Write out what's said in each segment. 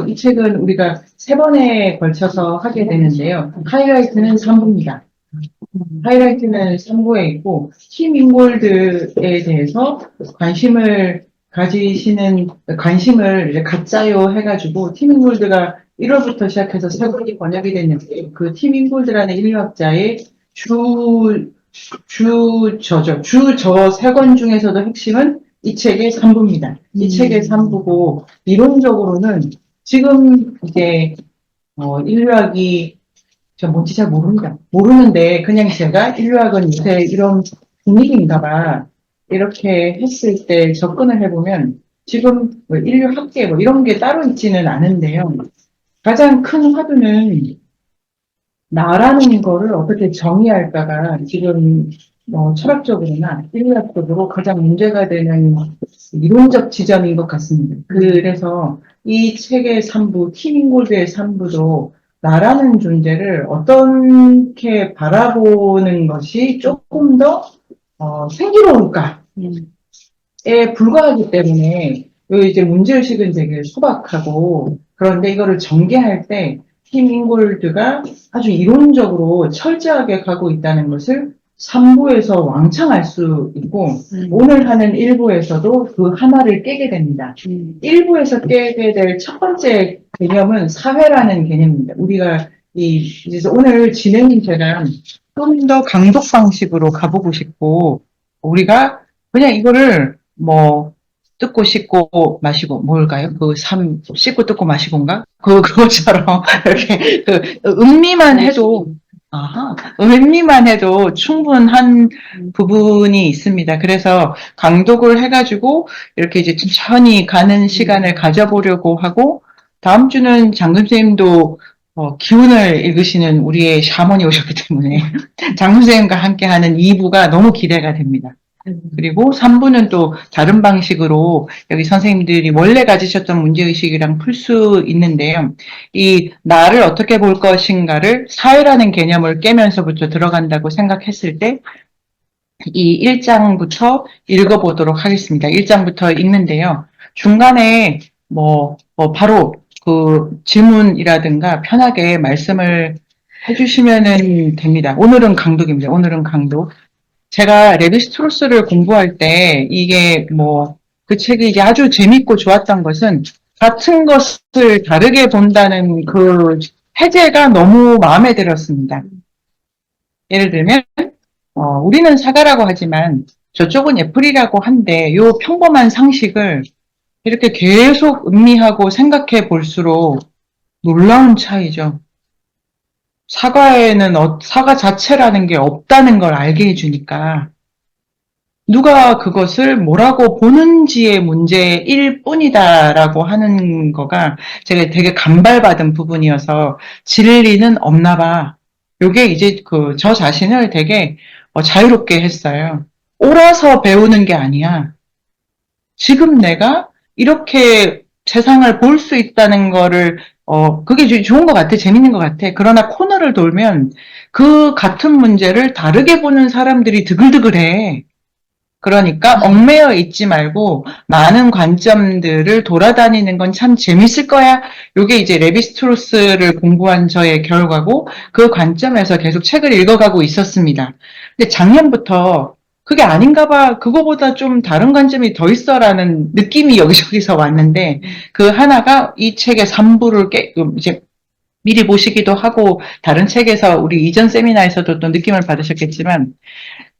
이 책은 우리가 세 번에 걸쳐서 하게 되는데요. 하이라이트는 3부입니다. 하이라이트는 3부에 있고, 팀 인골드에 대해서 관심을 이제 갖자요 해가지고, 팀 인골드가 1월부터 시작해서 세 권이 번역이 됐는데, 그 팀 인골드라는 인류학자의 주 세 권 중에서도 핵심은 이 책의 3부입니다. 이 책의 3부고, 이론적으로는 지금 이제, 인류학이 저 뭔지 잘 모릅니다. 모르는데 그냥 제가 인류학은 요새 이런 분위기인가 봐. 이렇게 했을 때 접근을 해보면 지금 뭐 인류학계 뭐 이런 게 따로 있지는 않은데요. 가장 큰 화두는 나라는 거를 어떻게 정의할까가 지금 철학적으로나 인류학적으로 가장 문제가 되는 이론적 지점인 것 같습니다. 그래서 이 책의 3부, 팀인골드의 3부도 나라는 존재를 어떻게 바라보는 것이 조금 더 생기로울까에 불과하기 때문에 이제 문제의식은 되게 소박하고 그런데 이거를 전개할 때 팀 인골드가 아주 이론적으로 철저하게 가고 있다는 것을 3부에서 왕창 알 수 있고 오늘 하는 1부에서도 그 하나를 깨게 됩니다. 1부에서 깨게 될 첫 번째 개념은 사회라는 개념입니다. 우리가 이제 오늘 진행인 제가 좀 더 강독 방식으로 가보고 싶고 우리가 그냥 이거를 뭐 뜯고 씻고 마시고 뭘까요? 씻고 뜯고 마시고인가? 그거처럼 이렇게 음미만 해도 음미만 해도 충분한 부분이 있습니다. 그래서 강독을 해가지고 이렇게 이제 천천히 가는 시간을 가져보려고 하고 다음 주는 장금 선생님도 기운을 읽으시는 우리의 샤먼이 오셨기 때문에 장금 선생님과 함께하는 2부가 너무 기대가 됩니다. 그리고 3부는 또 다른 방식으로 여기 선생님들이 원래 가지셨던 문제의식이랑 풀 수 있는데요. 이 나를 어떻게 볼 것인가를 사회라는 개념을 깨면서부터 들어간다고 생각했을 때 이 1장부터 읽어보도록 하겠습니다. 1장부터 읽는데요. 중간에 바로 그 질문이라든가 편하게 말씀을 해주시면 됩니다. 오늘은 강독입니다. 오늘은 강독. 제가 레비스트로스를 공부할 때 이게 그 책이 이제 아주 재밌고 좋았던 것은 같은 것을 다르게 본다는 그 해제가 너무 마음에 들었습니다. 예를 들면 우리는 사과라고 하지만 저쪽은 애플이라고 한데 요 평범한 상식을 이렇게 계속 음미하고 생각해 볼수록 놀라운 차이죠. 사과에는 사과 자체라는 게 없다는 걸 알게 해주니까 누가 그것을 뭐라고 보는지의 문제일 뿐이다라고 하는 거가 제가 되게 감발받은 부분이어서 진리는 없나 봐. 요게 이제 저 자신을 되게 자유롭게 했어요. 옳아서 배우는 게 아니야. 지금 내가 이렇게 세상을 볼 수 있다는 거를 그게 좋은 것 같아. 재밌는 것 같아. 그러나 코너를 돌면 그 같은 문제를 다르게 보는 사람들이 드글드글해. 그러니까 얽매여 있지 말고 많은 관점들을 돌아다니는 건 참 재밌을 거야. 요게 이제 레비스트로스를 공부한 저의 결과고 그 관점에서 계속 책을 읽어가고 있었습니다. 근데 작년부터 그게 아닌가 봐. 그거보다 좀 다른 관점이 더 있어라는 느낌이 여기저기서 왔는데 그 하나가 이 책의 3부를 이제 미리 보시기도 하고 다른 책에서 우리 이전 세미나에서도 또 느낌을 받으셨겠지만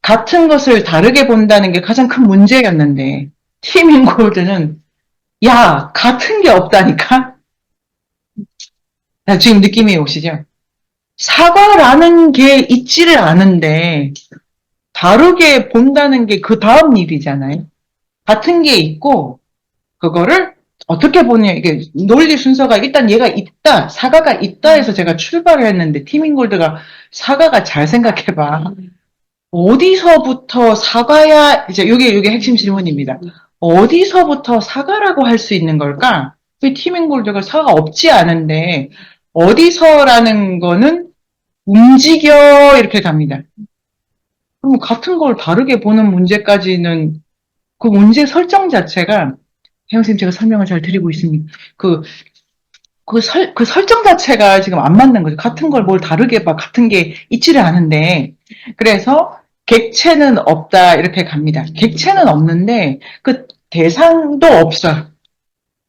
같은 것을 다르게 본다는 게 가장 큰 문제였는데 팀 인골드는 야 같은 게 없다니까. 지금 느낌이 오시죠? 사과라는 게 있지를 않은데 다르게 본다는 게 그 다음 일이잖아요. 같은 게 있고 그거를 어떻게 보냐 이게 논리 순서가 일단 얘가 있다 사과가 있다 해서 제가 출발을 했는데 팀 인골드가 사과가 잘 생각해봐. 어디서부터 사과야, 이제 요게 핵심 질문입니다. 어디서부터 사과라고 할 수 있는 걸까? 왜 티밍골드가 사과 없지 않은데, 어디서라는 거는 움직여, 이렇게 갑니다. 그럼 같은 걸 다르게 보는 문제까지는, 그 문제 설정 자체가, 혜영쌤 제가 설명을 잘 드리고 있습니다. 그 설정 자체가 지금 안 맞는 거죠. 같은 걸 뭘 다르게 봐. 같은 게 있지를 않은데. 그래서 객체는 없다. 이렇게 갑니다. 객체는 없는데 그 대상도 없어.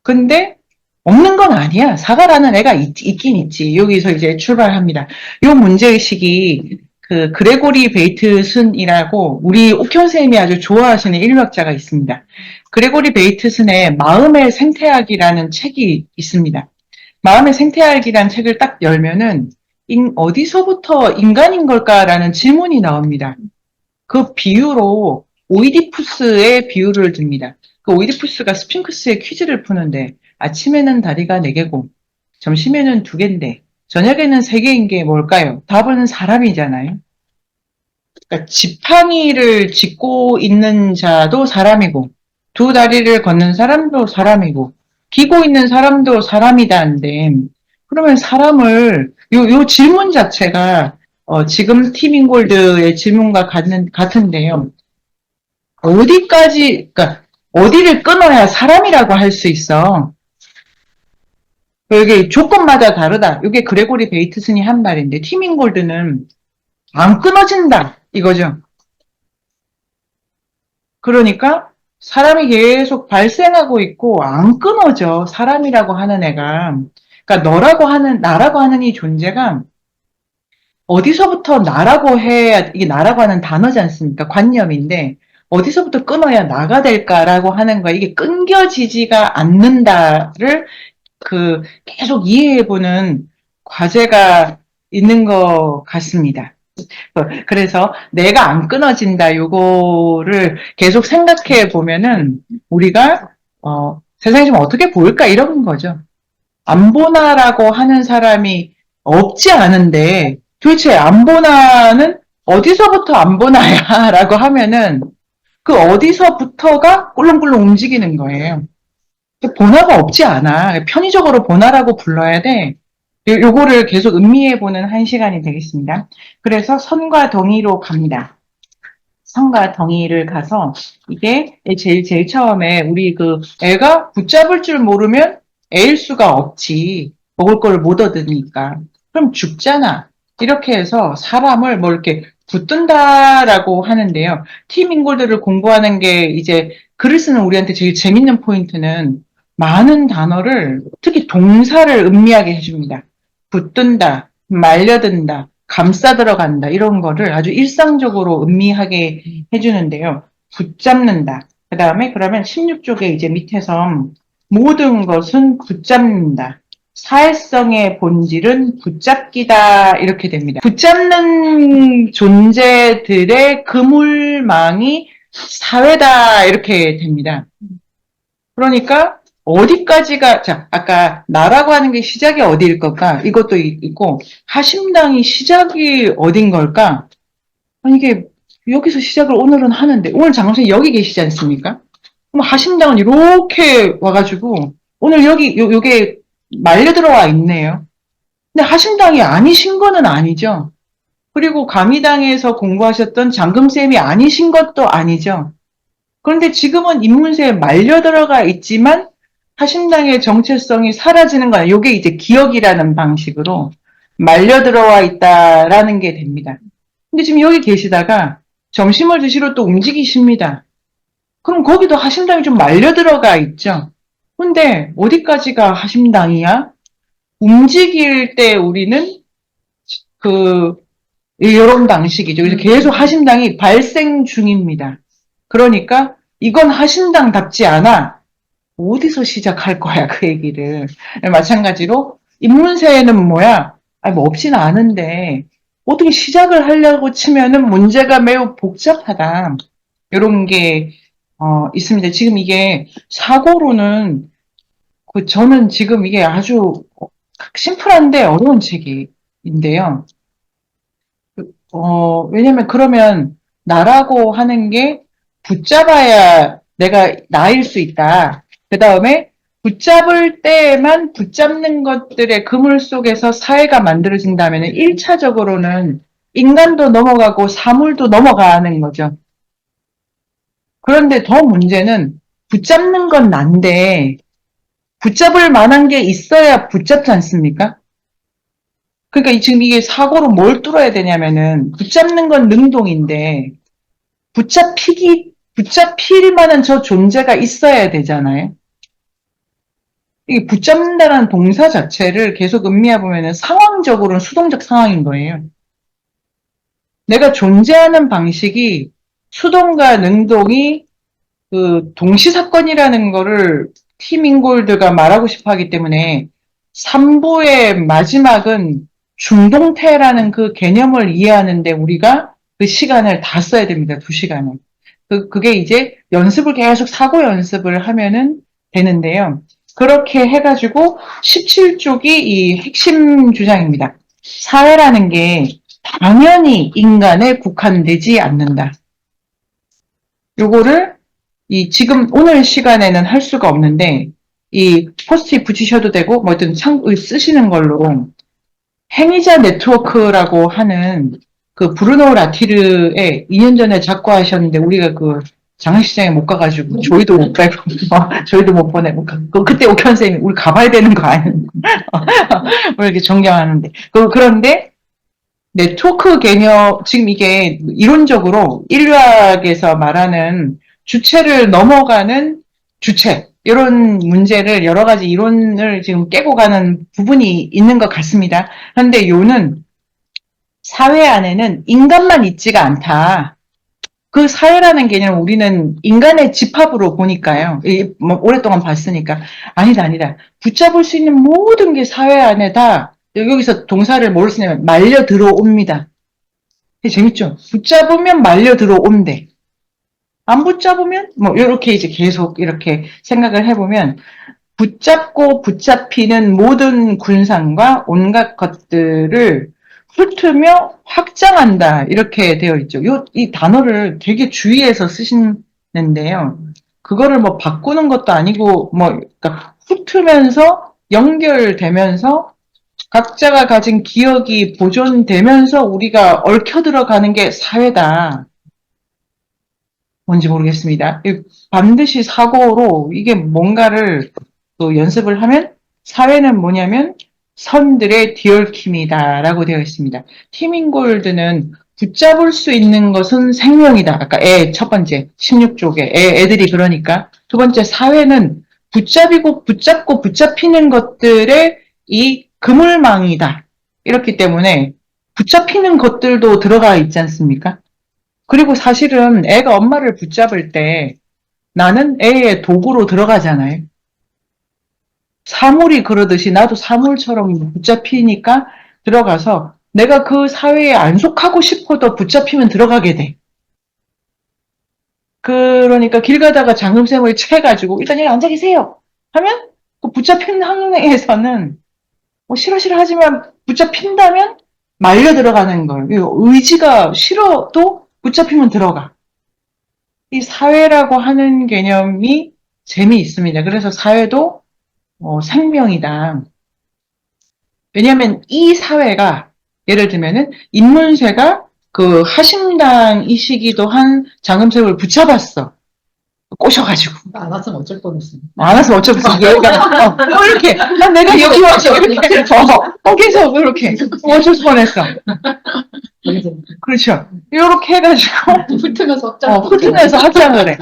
근데 없는 건 아니야. 사과라는 애가 있긴 있지. 여기서 이제 출발합니다. 요 문제의식이 그 그레고리 베이트슨이라고 우리 옥현 선생님이 아주 좋아하시는 인류학자가 있습니다. 그레고리 베이트슨의 마음의 생태학이라는 책이 있습니다. 마음의 생태학이라는 책을 딱 열면은 어디서부터 인간인 걸까라는 질문이 나옵니다. 그 비유로 오이디푸스의 비유를 듭니다. 그 오이디푸스가 스핑크스의 퀴즈를 푸는데 아침에는 다리가 4개고 점심에는 2개인데 저녁에는 3개인 게 뭘까요? 답은 사람이잖아요. 그러니까 지팡이를 짚고 있는 자도 사람이고 2다리를 걷는 사람도 사람이고 기고 있는 사람도 사람이다는데 그러면 사람을 요 질문 자체가 지금 팀 인골드의 질문과 같은데요. 어디까지, 그러니까 어디를 끊어야 사람이라고 할 수 있어. 이게 조건마다 다르다. 이게 그레고리 베이트슨이 한 말인데 팀인골드는 안 끊어진다 이거죠. 그러니까 사람이 계속 발생하고 있고 안 끊어져. 사람이라고 하는 애가. 그러니까 나라고 하는 이 존재가 어디서부터 나라고 해야, 이게 나라고 하는 단어지 않습니까? 관념인데, 어디서부터 끊어야 나가 될까라고 하는 거야. 이게 끊겨지지가 않는다를 계속 이해해보는 과제가 있는 것 같습니다. 그래서 내가 안 끊어진다, 요거를 계속 생각해 보면은 우리가, 세상이 좀 어떻게 보일까? 이런 거죠. 안 보나라고 하는 사람이 없지 않은데 도대체 안 보나는 어디서부터 안 보나야 라고 하면은 그 어디서부터가 꿀렁꿀렁 움직이는 거예요. 보나가 없지 않아. 편의적으로 보나라고 불러야 돼. 요거를 계속 음미해보는 한 시간이 되겠습니다. 그래서 선과 동의로 갑니다. 선과 동의를 가서 이게 제일 처음에 우리 애가 붙잡을 줄 모르면 애일 수가 없지. 먹을 걸 못 얻으니까. 그럼 죽잖아. 이렇게 해서 사람을 뭐 이렇게 붙든다라고 하는데요. 팀 인골들을 공부하는 게 이제 글을 쓰는 우리한테 제일 재밌는 포인트는 많은 단어를 특히 동사를 음미하게 해줍니다. 붙든다, 말려든다, 감싸 들어간다 이런 거를 아주 일상적으로 음미하게 해주는데요. 붙잡는다. 그 다음에 그러면 16쪽에 이제 밑에서 모든 것은 붙잡는다. 사회성의 본질은 붙잡기다 이렇게 됩니다. 붙잡는 존재들의 그물망이 사회다 이렇게 됩니다. 그러니까 어디까지가 자 아까 나라고 하는 게 시작이 어디일 걸까? 이것도 있고 하심당이 시작이 어딘 걸까? 아니 이게 여기서 시작을 오늘은 하는데 오늘 장선생님 여기 계시지 않습니까? 그럼 하심당은 이렇게 와가지고 오늘 여기 요게 말려 들어와 있네요. 근데 하심당이 아니신 거는 아니죠. 그리고 감의당에서 공부하셨던 장금쌤이 아니신 것도 아니죠. 그런데 지금은 인문세에 말려 들어가 있지만 하심당의 정체성이 사라지는 거야. 이게 이제 기억이라는 방식으로 말려 들어와 있다라는 게 됩니다. 근데 지금 여기 계시다가 점심을 드시러 또 움직이십니다. 그럼 거기도 하심당이 좀 말려 들어가 있죠. 근데 어디까지가 하심당이야? 움직일 때 우리는 이런 방식이죠. 그래서 계속 하심당이 발생 중입니다. 그러니까 이건 하심당답지 않아. 어디서 시작할 거야, 그 얘기를. 마찬가지로 인문세에는 뭐야? 아니, 뭐 없지는 않은데 어떻게 시작을 하려고 치면은 문제가 매우 복잡하다. 이런 게 있습니다. 지금 이게 사고로는 저는 지금 이게 아주 심플한데 어려운 책인데요. 왜냐면 그러면 나라고 하는 게 붙잡아야 내가 나일 수 있다. 그 다음에 붙잡을 때만 붙잡는 것들의 그물 속에서 사회가 만들어진다면 1차적으로는 인간도 넘어가고 사물도 넘어가는 거죠. 그런데 더 문제는 붙잡는 건 난데 붙잡을 만한 게 있어야 붙잡지 않습니까? 그러니까 지금 이게 사고로 뭘 뚫어야 되냐면은 붙잡는 건 능동인데 붙잡힐 만한 저 존재가 있어야 되잖아요. 이게 붙잡는다는 동사 자체를 계속 음미해 보면은 상황적으로는 수동적 상황인 거예요. 내가 존재하는 방식이 수동과 능동이 그 동시사건이라는 거를 팀 인골드가 말하고 싶어 하기 때문에 3부의 마지막은 중동태라는 그 개념을 이해하는데 우리가 그 시간을 다 써야 됩니다. 2시간을. 그게 이제 연습을 계속 사고 연습을 하면은 되는데요. 그렇게 해가지고 17쪽이 이 핵심 주장입니다. 사회라는 게 당연히 인간에 국한되지 않는다. 요거를 지금 오늘 시간에는 할 수가 없는데 이 포스트잇 붙이셔도 되고 뭐든 쓰시는 걸로 행위자 네트워크라고 하는 그 브루노 라티르의 2년 전에 작고하셨는데 우리가 그 장례식장에 못 가가지고 조이도 못 빼고 저희도 못 보내고 그때 옥현 쌤이 우리 가봐야 되는 거 아니야? 왜 이렇게 존경하는데 그런데 네트워크 개념 지금 이게 이론적으로 인류학에서 말하는 주체를 넘어가는 주체 이런 문제를 여러 가지 이론을 지금 깨고 가는 부분이 있는 것 같습니다. 그런데 요는 사회 안에는 인간만 있지가 않다. 그 사회라는 개념을 우리는 인간의 집합으로 보니까요. 뭐 오랫동안 봤으니까 아니다. 붙잡을 수 있는 모든 게 사회 안에 다 여기서 동사를 뭘 쓰냐면 말려 들어옵니다. 재밌죠? 붙잡으면 말려 들어온대. 안 붙잡으면 뭐 이렇게 이제 계속 이렇게 생각을 해보면 붙잡고 붙잡히는 모든 군상과 온갖 것들을 훑으며 확장한다 이렇게 되어 있죠. 이 단어를 되게 주의해서 쓰시는데요. 그거를 뭐 바꾸는 것도 아니고 뭐 그러니까 훑으면서 연결되면서 각자가 가진 기억이 보존되면서 우리가 얽혀 들어가는 게 사회다. 뭔지 모르겠습니다. 반드시 사고로 이게 뭔가를 또 연습을 하면 사회는 뭐냐면 선들의 뒤얽힘이다라고 되어 있습니다. 티밍골드는 붙잡을 수 있는 것은 생명이다. 아까 첫 번째 16쪽에 애들이 그러니까 두 번째 사회는 붙잡고 붙잡히는 것들의 이 그물망이다. 이렇기 때문에 붙잡히는 것들도 들어가 있지 않습니까? 그리고 사실은 애가 엄마를 붙잡을 때 나는 애의 도구로 들어가잖아요. 사물이 그러듯이 나도 사물처럼 붙잡히니까 들어가서 내가 그 사회에 안 속하고 싶어도 붙잡히면 들어가게 돼. 그러니까 길 가다가 장금쌤을 채가지고 일단 여기 앉아 계세요 하면 그 붙잡힌 항에서는 뭐 싫어 하지만 붙잡힌다면 말려 들어가는 거예요. 의지가 싫어도 붙잡히면 들어가. 이 사회라고 하는 개념이 재미있습니다. 그래서 사회도 생명이다. 왜냐하면 이 사회가 예를 들면은 인문세가 그 하심당이시기도 한 장금색을 붙잡았어. 꼬셔가지고. 안 왔으면 어쩔 뻔했어. 안 와서 어쩔 수 없어. 여기가, 이렇게. 난 내가 여기 와서 이렇게. 계속 이렇게. 어쩔 뻔했어. 그렇죠. 이렇게 해가지고. 훑으면서 확장을 해.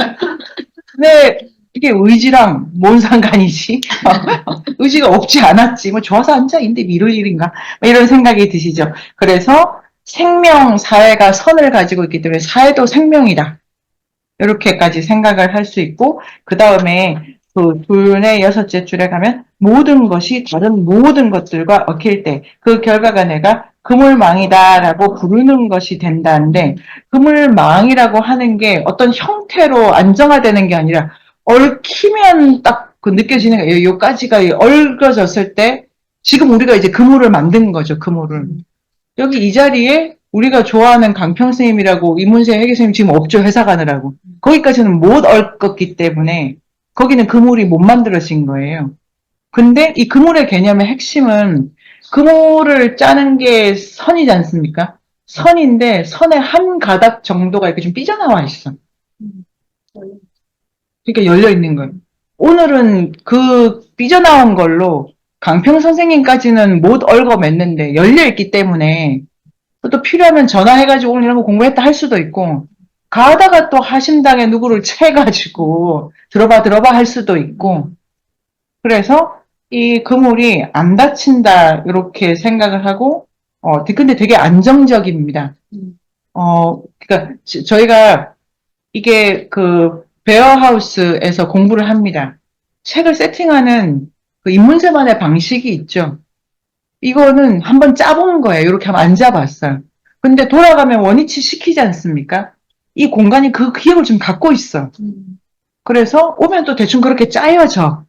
근데 이게 의지랑 뭔 상관이지? 의지가 없지 않았지. 뭐 좋아서 앉아있는데 미룰 일인가? 이런 생각이 드시죠. 그래서 생명, 사회가 선을 가지고 있기 때문에 사회도 생명이다. 이렇게까지 생각을 할 수 있고, 그 다음에 그 둘의 6째 줄에 가면 모든 것이 다른 모든 것들과 얽힐 때 그 결과가 내가 그물망이다라고 부르는 것이 된다는데 그물망이라고 하는 게 어떤 형태로 안정화되는 게 아니라 얽히면 딱 그 느껴지는 거예요. 요까지가 얽어졌을 때 지금 우리가 이제 그물을 만든 거죠. 그물을. 여기 이 자리에 우리가 좋아하는 강평선생님이라고 이문세 회계선생님 지금 없죠. 회사 가느라고. 거기까지는 못 얽었기 때문에 거기는 그물이 못 만들어진 거예요. 근데 이 그물의 개념의 핵심은 그물을 짜는 게 선이지 않습니까? 선인데 선의 한 가닥 정도가 이렇게 좀 삐져나와 있어. 그러니까 열려 있는 거예요. 오늘은 그 삐져나온 걸로 강평 선생님까지는 못 얽어맸는데 열려있기 때문에 또 필요하면 전화해가지고 오늘 이런 거 공부했다 할 수도 있고 가다가 또 하심당에 누구를 채가지고 들어봐 할 수도 있고 그래서 이 그물이 안 다친다 이렇게 생각을 하고 근데 되게 안정적입니다. 그러니까 저희가 이게 그 베어하우스에서 공부를 합니다. 책을 세팅하는 그 입문자만의 방식이 있죠. 이거는 한번 짜본 거예요. 이렇게 하면 안 잡았어요. 근데 돌아가면 원위치 시키지 않습니까? 이 공간이 그 기억을 좀 갖고 있어. 그래서 오면 또 대충 그렇게 짜여져.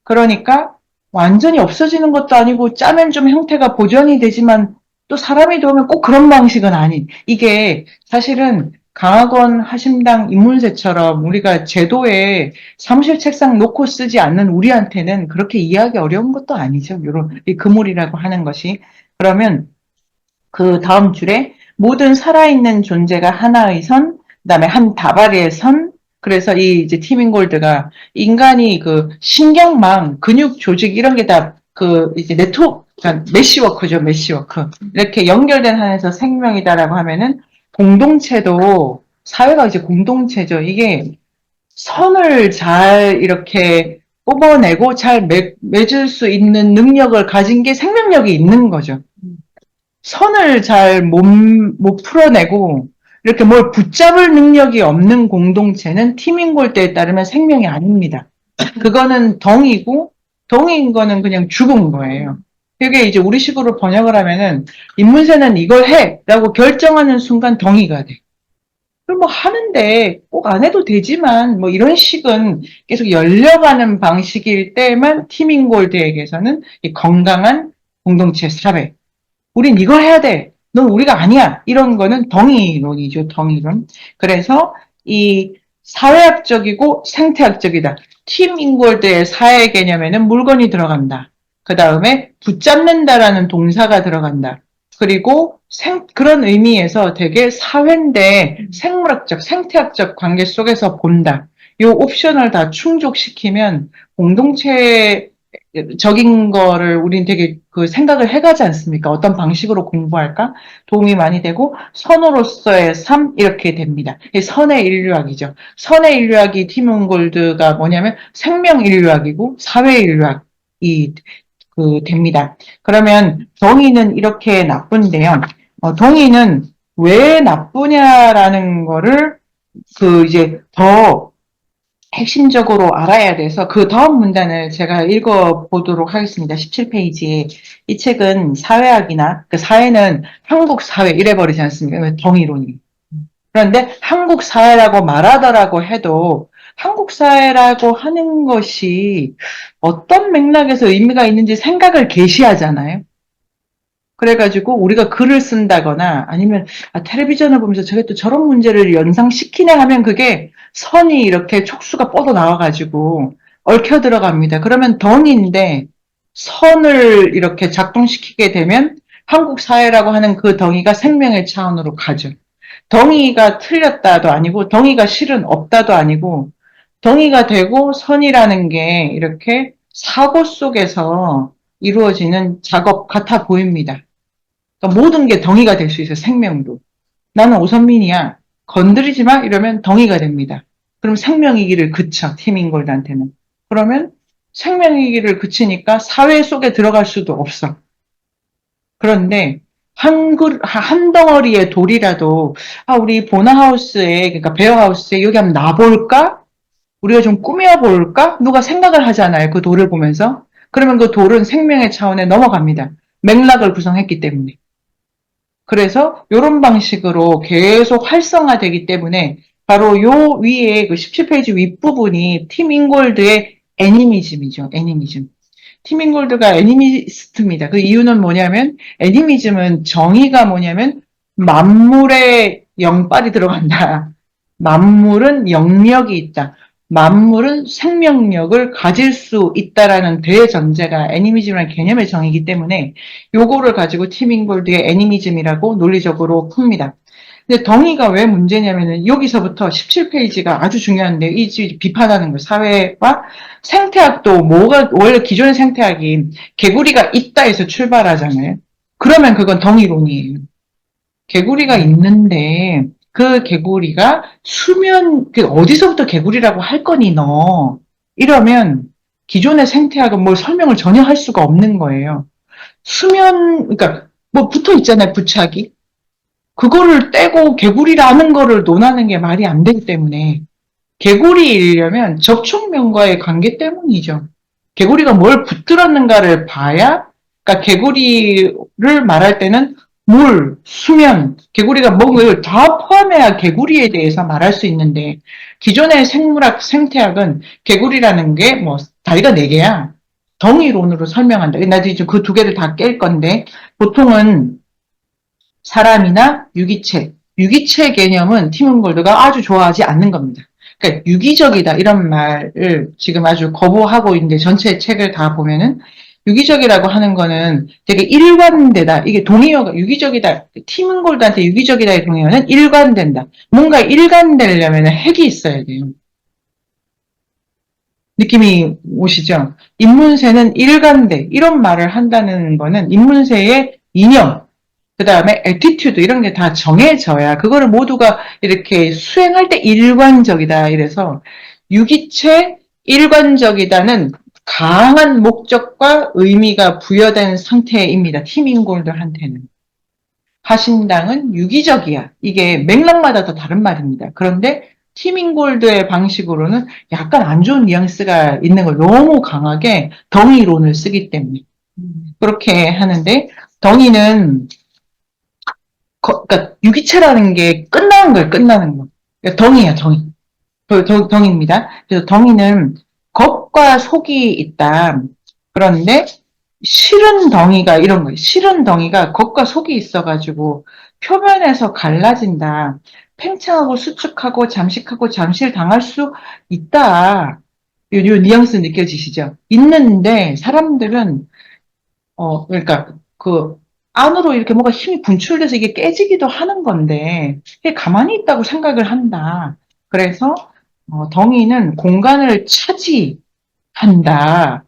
그러니까 완전히 없어지는 것도 아니고 짜면 좀 형태가 보존이 되지만 또 사람이 들어오면 꼭 그런 방식은 아닌. 이게 사실은 강학원 하심당 인문세처럼 우리가 제도에 사무실 책상 놓고 쓰지 않는 우리한테는 그렇게 이해하기 어려운 것도 아니죠. 요런 이 그물이라고 하는 것이. 그러면 그 다음 줄에 모든 살아있는 존재가 하나의 선, 그다음에 한 다발의 선. 그래서 이 이제 티밍골드가 인간이 그 신경망, 근육 조직 이런 게 다 그 이제 네트워크, 그러니까 메시워크죠, 메시워크. 이렇게 연결된 한에서 생명이다라고 하면은 공동체도 사회가 이제 공동체죠. 이게 선을 잘 이렇게 뽑아내고 잘 맺을 수 있는 능력을 가진 게 생명력이 있는 거죠. 선을 잘 못 풀어내고 이렇게 뭘 붙잡을 능력이 없는 공동체는 티밍골드에 따르면 생명이 아닙니다. 그거는 덩이고 덩이인 거는 그냥 죽은 거예요. 그게 이제 우리식으로 번역을 하면은 인문세는 이걸 해라고 결정하는 순간 덩이가 돼. 그럼 뭐 하는데 꼭 안 해도 되지만 뭐 이런 식은 계속 열려가는 방식일 때만 티밍골드에게서는 이 건강한 공동체 사회 우린 이걸 해야 돼. 넌 우리가 아니야. 이런 거는 덩이론이죠, 덩이론. 그래서 이 사회학적이고 생태학적이다. 팀 인골드의 사회 개념에는 물건이 들어간다. 그 다음에 붙잡는다라는 동사가 들어간다. 그리고 그런 의미에서 되게 사회인데 생물학적, 생태학적 관계 속에서 본다. 이 옵션을 다 충족시키면 공동체 적인 거를 우린 되게 그 생각을 해가지 않습니까? 어떤 방식으로 공부할까? 도움이 많이 되고 선으로서의 삶 이렇게 됩니다. 선의 인류학이죠. 선의 인류학이 티몬골드가 뭐냐면 생명 인류학이고 사회 인류학이 그 됩니다. 그러면 동의는 이렇게 나쁜데요. 동의는 왜 나쁘냐라는 거를 그 이제 더 핵심적으로 알아야 돼서 그 다음 문단을 제가 읽어보도록 하겠습니다. 17페이지에 이 책은 사회학이나 그 사회는 한국 사회 이래 버리지 않습니까? 정의론이. 그런데 한국 사회라고 말하더라고 해도 한국 사회라고 하는 것이 어떤 맥락에서 의미가 있는지 생각을 계시하잖아요. 그래가지고 우리가 글을 쓴다거나 아니면 텔레비전을 보면서 저게 또 저런 문제를 연상시키네 하면 그게 선이 이렇게 촉수가 뻗어 나와가지고 얽혀 들어갑니다. 그러면 덩인데 선을 이렇게 작동시키게 되면 한국 사회라고 하는 그 덩이가 생명의 차원으로 가죠. 덩이가 틀렸다도 아니고 덩이가 실은 없다도 아니고 덩이가 되고 선이라는 게 이렇게 사고 속에서 이루어지는 작업 같아 보입니다. 그러니까 모든 게 덩이가 될 수 있어요. 생명도. 나는 오선민이야. 건드리지 마 이러면 덩이가 됩니다. 그럼 생명의 길을 그쳐. 티밍골드한테는. 그러면 생명의 길을 그치니까 사회 속에 들어갈 수도 없어. 그런데 한 덩어리의 돌이라도 우리 보나하우스에 그러니까 베어하우스에 여기 한번 놔볼까? 우리가 좀 꾸며볼까? 누가 생각을 하잖아요. 그 돌을 보면서. 그러면 그 돌은 생명의 차원에 넘어갑니다. 맥락을 구성했기 때문에. 그래서 이런 방식으로 계속 활성화되기 때문에 바로 요 위에 그 17페이지 윗부분이 팀 인골드의 애니미즘이죠. 애니미즘. 팀 인골드가 애니미스트입니다. 그 이유는 뭐냐면 애니미즘은 정의가 뭐냐면 만물에 영빨이 들어간다. 만물은 영력이 있다. 만물은 생명력을 가질 수 있다라는 대전제가 애니미즘이라는 개념의 정의이기 때문에 요거를 가지고 팀 인골드의 애니미즘이라고 논리적으로 풉니다. 근데 덩이가 왜 문제냐면은 여기서부터 17페이지가 아주 중요한데 이 비판하는 거 사회와 생태학도 뭐가 원래 기존의 생태학이 개구리가 있다에서 출발하잖아요. 그러면 그건 덩이론이에요. 개구리가 있는데 그 개구리가 그 어디서부터 개구리라고 할 거니 너 이러면 기존의 생태학은 뭘 설명을 전혀 할 수가 없는 거예요. 그러니까 뭐 붙어 있잖아요, 부착이. 그거를 떼고 개구리라는 거를 논하는 게 말이 안 되기 때문에 개구리이려면 접촉면과의 관계 때문이죠. 개구리가 뭘 붙들었는가를 봐야, 그러니까 개구리를 말할 때는 물, 수면, 개구리가 뭔가를 다 포함해야 개구리에 대해서 말할 수 있는데 기존의 생물학, 생태학은 개구리라는 게 뭐 다리가 네 개야. 덩이론으로 설명한다. 나도 이제 그 두 개를 다 깰 건데 보통은 사람이나 유기체 개념은 팀원골드가 아주 좋아하지 않는 겁니다. 그러니까 유기적이다 이런 말을 지금 아주 거부하고 있는데 전체 책을 다 보면은 유기적이라고 하는 거는 되게 일관되다. 이게 동의어가 유기적이다. 팀원골드한테 유기적이다의 동의어는 일관된다. 뭔가 일관되려면 핵이 있어야 돼요. 느낌이 오시죠? 인문세는 일관돼. 이런 말을 한다는 거는 인문세의 이념, 그 다음에 애티튜드 이런 게 다 정해져야 그거를 모두가 이렇게 수행할 때 일관적이다. 이래서 유기체 일관적이다는 강한 목적과 의미가 부여된 상태입니다. 팀인골들한테는. 하신당은 유기적이야. 이게 맥락마다 다 다른 말입니다. 그런데 팀인골드의 방식으로는 약간 안 좋은 뉘앙스가 있는 걸 너무 강하게 덩이론을 쓰기 때문에 그렇게 하는데 덩이는 그러니까 유기체라는 게 끝나는 거예요. 끝나는 거. 그러니까 덩이야, 덩이. 덩이입니다. 그래서 덩이는 겉과 속이 있다. 그런데 실은 덩이가 이런 거예요. 실은 덩이가 겉과 속이 있어가지고 표면에서 갈라진다. 팽창하고 수축하고 잠식하고 잠실당할 수 있다. 요 뉘앙스 느껴지시죠? 있는데 사람들은 그러니까 그 안으로 이렇게 뭔가 힘이 분출돼서 이게 깨지기도 하는 건데 이게 가만히 있다고 생각을 한다. 그래서 덩이는 공간을 차지한다.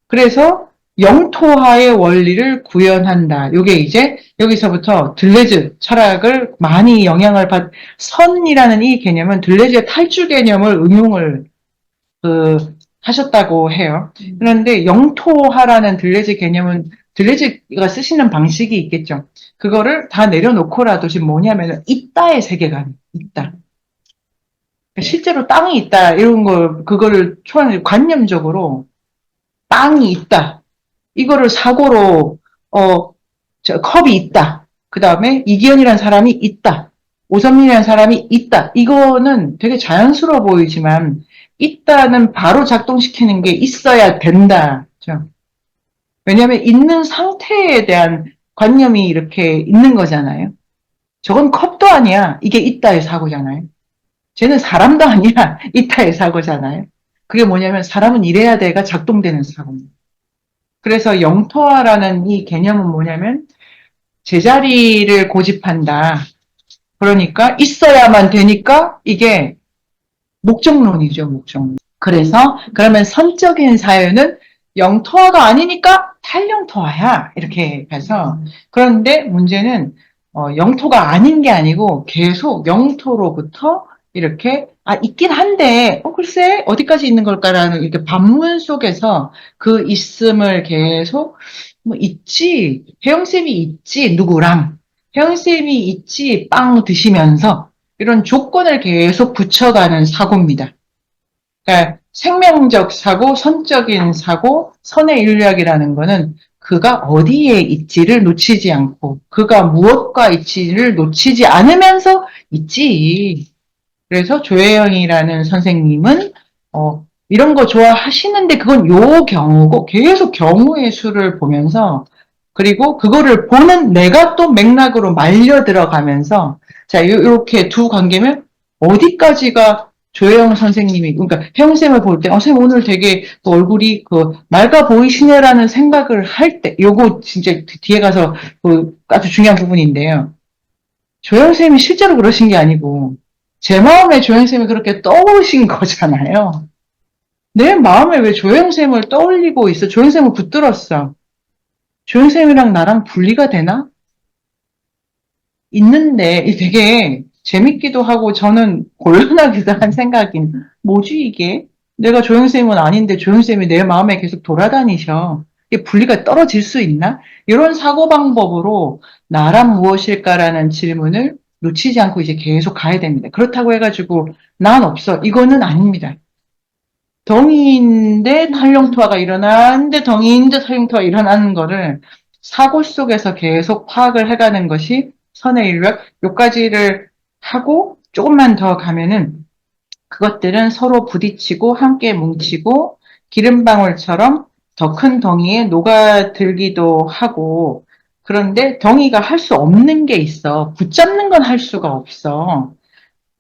그래서 영토화의 원리를 구현한다. 이게 이제 여기서부터 들레즈 철학을 많이 영향을 선이라는 이 개념은 들레즈의 탈주 개념을 응용을 하셨다고 해요. 그런데 영토화라는 들레즈 개념은 들레즈가 쓰시는 방식이 있겠죠. 그거를 다 내려놓고라도 지금 뭐냐면 있다의 세계관, 있다. 실제로 땅이 있다 이런 걸 그거를 초안에 관념적으로 땅이 있다. 이거를 사고로 컵이 있다. 그 다음에 이기현이라는 사람이 있다. 오선민이라는 사람이 있다. 이거는 되게 자연스러워 보이지만 있다는 바로 작동시키는 게 있어야 된다. 왜냐하면 있는 상태에 대한 관념이 이렇게 있는 거잖아요. 저건 컵도 아니야. 이게 있다의 사고잖아요. 쟤는 사람도 아니야. 있다의 사고잖아요. 그게 뭐냐면 사람은 이래야 돼가 작동되는 사고입니다. 그래서 영토화라는 이 개념은 뭐냐면 제자리를 고집한다. 그러니까 있어야만 되니까 이게 목적론이죠, 목적론. 그래서 그러면 선적인 사유는 영토화가 아니니까 탈영토화야. 이렇게 해서 그런데 문제는 영토가 아닌 게 아니고 계속 영토로부터 이렇게 있긴 한데 글쎄 어디까지 있는 걸까라는 이렇게 반문 속에서 그 있음을 계속 뭐 있지 혜영쌤이 있지 누구랑 혜영쌤이 있지 빵 드시면서 이런 조건을 계속 붙여가는 사고입니다. 그러니까 생명적 사고, 선적인 사고, 선의 인류학이라는 거는 그가 어디에 있지를 놓치지 않고 그가 무엇과 있지를 놓치지 않으면서 있지. 그래서 조혜영이라는 선생님은 이런 거 좋아하시는데 그건 요 경우고 계속 경우의 수를 보면서 그리고 그거를 보는 내가 또 맥락으로 말려 들어가면서 자 요렇게 두 관계면 어디까지가 조혜영 선생님이 그러니까 혜영쌤을 볼 때 쌤 오늘 되게 그 얼굴이 맑아 보이시네라는 생각을 할 때 요거 진짜 뒤에 가서 아주 중요한 부분인데요. 조영쌤이 실제로 그러신 게 아니고, 제 마음에 조영쌤이 그렇게 떠오르신 거잖아요. 내 마음에 왜 조영쌤을 떠올리고 있어? 조영쌤을 붙들었어. 조영쌤이랑 나랑 분리가 되나? 있는데, 이 되게 재밌기도 하고, 저는 곤란하기도 한 생각인, 뭐지, 이게? 내가 조영쌤은 아닌데, 조영쌤이 내 마음에 계속 돌아다니셔. 이게 분리가 떨어질 수 있나? 이런 사고방법으로, 나란 무엇일까라는 질문을 놓치지 않고 이제 계속 가야 됩니다. 그렇다고 해가지고, 난 없어. 이거는 아닙니다. 덩이인데 탄력토화가 일어나는데 덩이인데 탄력토화가 일어나는 거를 사고 속에서 계속 파악을 해가는 것이 선의 인력. 요까지를 하고 조금만 더 가면은 그것들은 서로 부딪히고 함께 뭉치고 기름방울처럼 더 큰 덩이에 녹아들기도 하고, 그런데 덩이가 할 수 없는 게 있어. 붙잡는 건 할 수가 없어.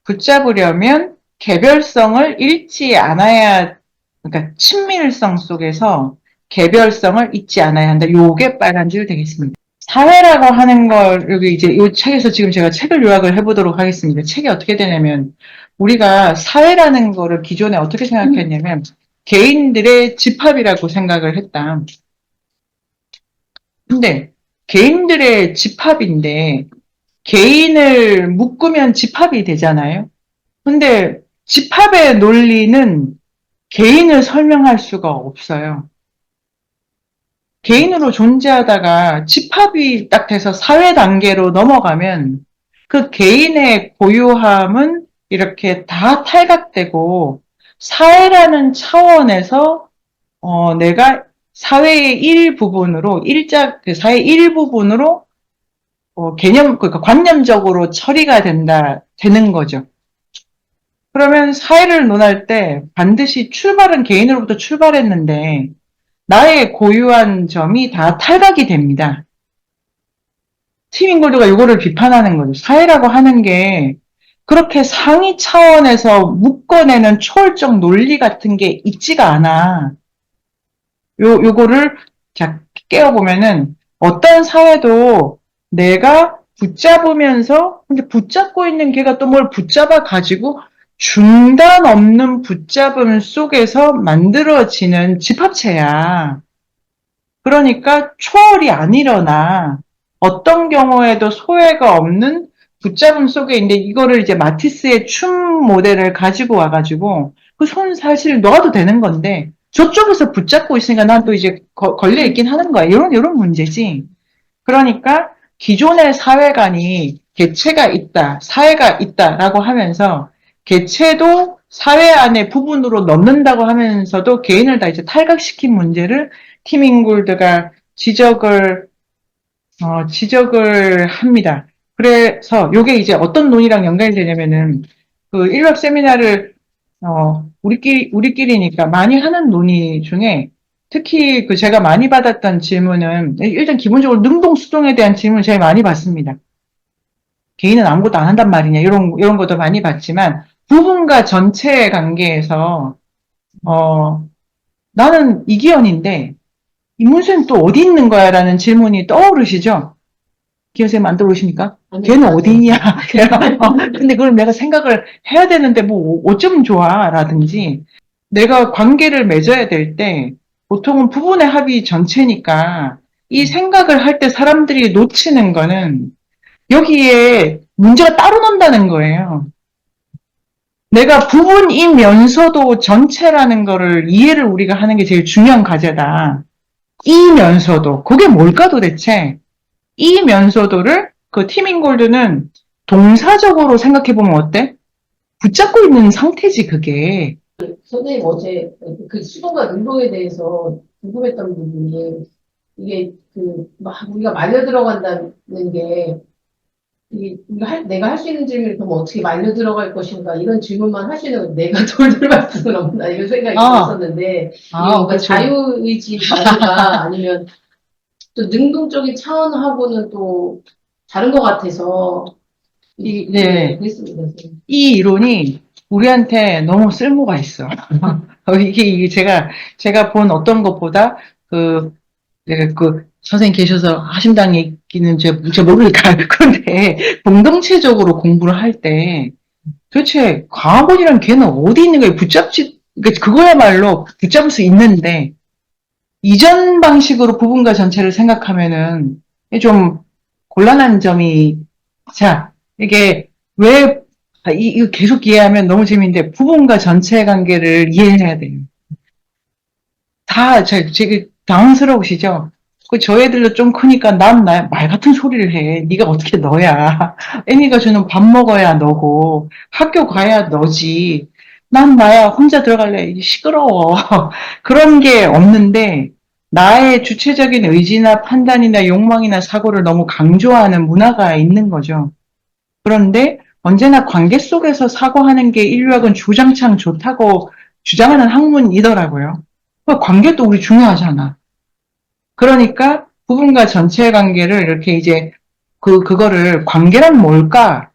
붙잡으려면 개별성을 잃지 않아야, 그러니까 친밀성 속에서 개별성을 잊지 않아야 한다. 요게 빨간 줄 되겠습니다. 사회라고 하는 걸, 여기 이제 이 책에서 지금 제가 책을 요약을 해보도록 하겠습니다. 책이 어떻게 되냐면, 우리가 사회라는 거를 기존에 어떻게 생각했냐면, 개인들의 집합이라고 생각을 했다. 근데, 개인들의 집합인데, 개인을 묶으면 집합이 되잖아요. 근데 집합의 논리는 개인을 설명할 수가 없어요. 개인으로 존재하다가 집합이 딱 돼서 사회 단계로 넘어가면 그 개인의 고유함은 이렇게 다 탈각되고 사회라는 차원에서 내가 사회의 일부분으로 그 사회의 일부분으로 그러니까 관념적으로 처리가 되는 거죠. 그러면 사회를 논할 때 반드시 출발은 개인으로부터 출발했는데 나의 고유한 점이 다 탈각이 됩니다. 팀 인골드가 이거를 비판하는 거죠. 사회라고 하는 게 그렇게 상위 차원에서 묶어내는 초월적 논리 같은 게 있지가 않아. 요거를 자, 깨워보면은 어떤 사회도 내가 붙잡으면서 근데 붙잡고 있는 걔가 또 뭘 붙잡아 가지고 중단 없는 붙잡음 속에서 만들어지는 집합체야. 그러니까 초월이 안 일어나. 어떤 경우에도 소외가 없는 붙잡음 속에 있는데 이거를 이제 마티스의 춤 모델을 가지고 와가지고 그 손 사실 놓아도 되는 건데 저쪽에서 붙잡고 있으니까 난 또 이제 걸려 있긴 하는 거야. 이런 문제지. 그러니까 기존의 사회관이 개체가 있다, 사회가 있다라고 하면서 개체도 사회 안의 부분으로 넣는다고 하면서도 개인을 다 이제 탈각시킨 문제를 팀 인골드가 지적을 합니다. 그래서 이게 이제 어떤 논의랑 연관이 되냐면은 그 일럽 세미나를 우리끼리니까 많이 하는 논의 중에 특히 그 제가 많이 받았던 질문은 일단 기본적으로 능동수동에 대한 질문을 제일 많이 받습니다. 개인은 아무것도 안 한단 말이냐 이런 것도 많이 받지만 부분과 전체의 관계에서 나는 이기현인데 이문세는 또 어디 있는 거야? 라는 질문이 떠오르시죠? 기현쌤 안 떠오르십니까? 걔는 어디 있냐? 근데 그걸 내가 생각을 해야 되는데 뭐 어쩌면 좋아? 라든지 내가 관계를 맺어야 될 때 보통은 부분의 합이 전체니까 이 생각을 할 때 사람들이 놓치는 거는 여기에 문제가 따로 논다는 거예요. 내가 부분이면서도 전체라는 거를 이해를 우리가 하는 게 제일 중요한 과제다. 이면서도. 그게 뭘까 도대체? 이면서도를 그 팀인골드는 동사적으로 생각해보면 어때? 붙잡고 있는 상태지, 그게. 선생님 어제 그 수동과 능동에 대해서 궁금했던 부분이 이게 막 우리가 말려 들어간다는 게 이게 내가 할 수 있는 질문이 그럼 어떻게 말려 들어갈 것인가 이런 질문만 하시는 내가 돌돌 말 수는 없나 이런 생각이 있었는데 이게 뭔가 그렇죠. 자유의지 자유가 아니면 또 능동적인 차원하고는 또 다른 것 같아서 네. 그랬습니다. 선생님. 이 이론이 우리한테 너무 쓸모가 있어. 이게 제가 본 어떤 것보다 그 선생님 계셔서 하심당 얘기는 제가 모르니까. 그런데 공동체적으로 공부를 할 때 도대체 과학원이란 걔는 어디 있는 거예요? 그러니까 그거야말로 붙잡을 수 있는데 이전 방식으로 부분과 전체를 생각하면은 좀 곤란한 점이, 자, 이게 왜, 이거 계속 이해하면 너무 재밌는데 부분과 전체의 관계를 이해해야 돼요. 되게 당황스러우시죠? 저 애들도 좀 크니까 말 같은 소리를 해. 네가 어떻게 너야. 애미가 주는 밥 먹어야 너고, 학교 가야 너지. 난 나야, 혼자 들어갈래. 시끄러워. 그런 게 없는데, 나의 주체적인 의지나 판단이나 욕망이나 사고를 너무 강조하는 문화가 있는 거죠. 그런데 언제나 관계 속에서 사고하는 게 인류학은 주장창 좋다고 주장하는 학문이더라고요. 관계도 우리 중요하잖아. 그러니까 부분과 전체의 관계를 이렇게 이제 그거를 관계란 뭘까?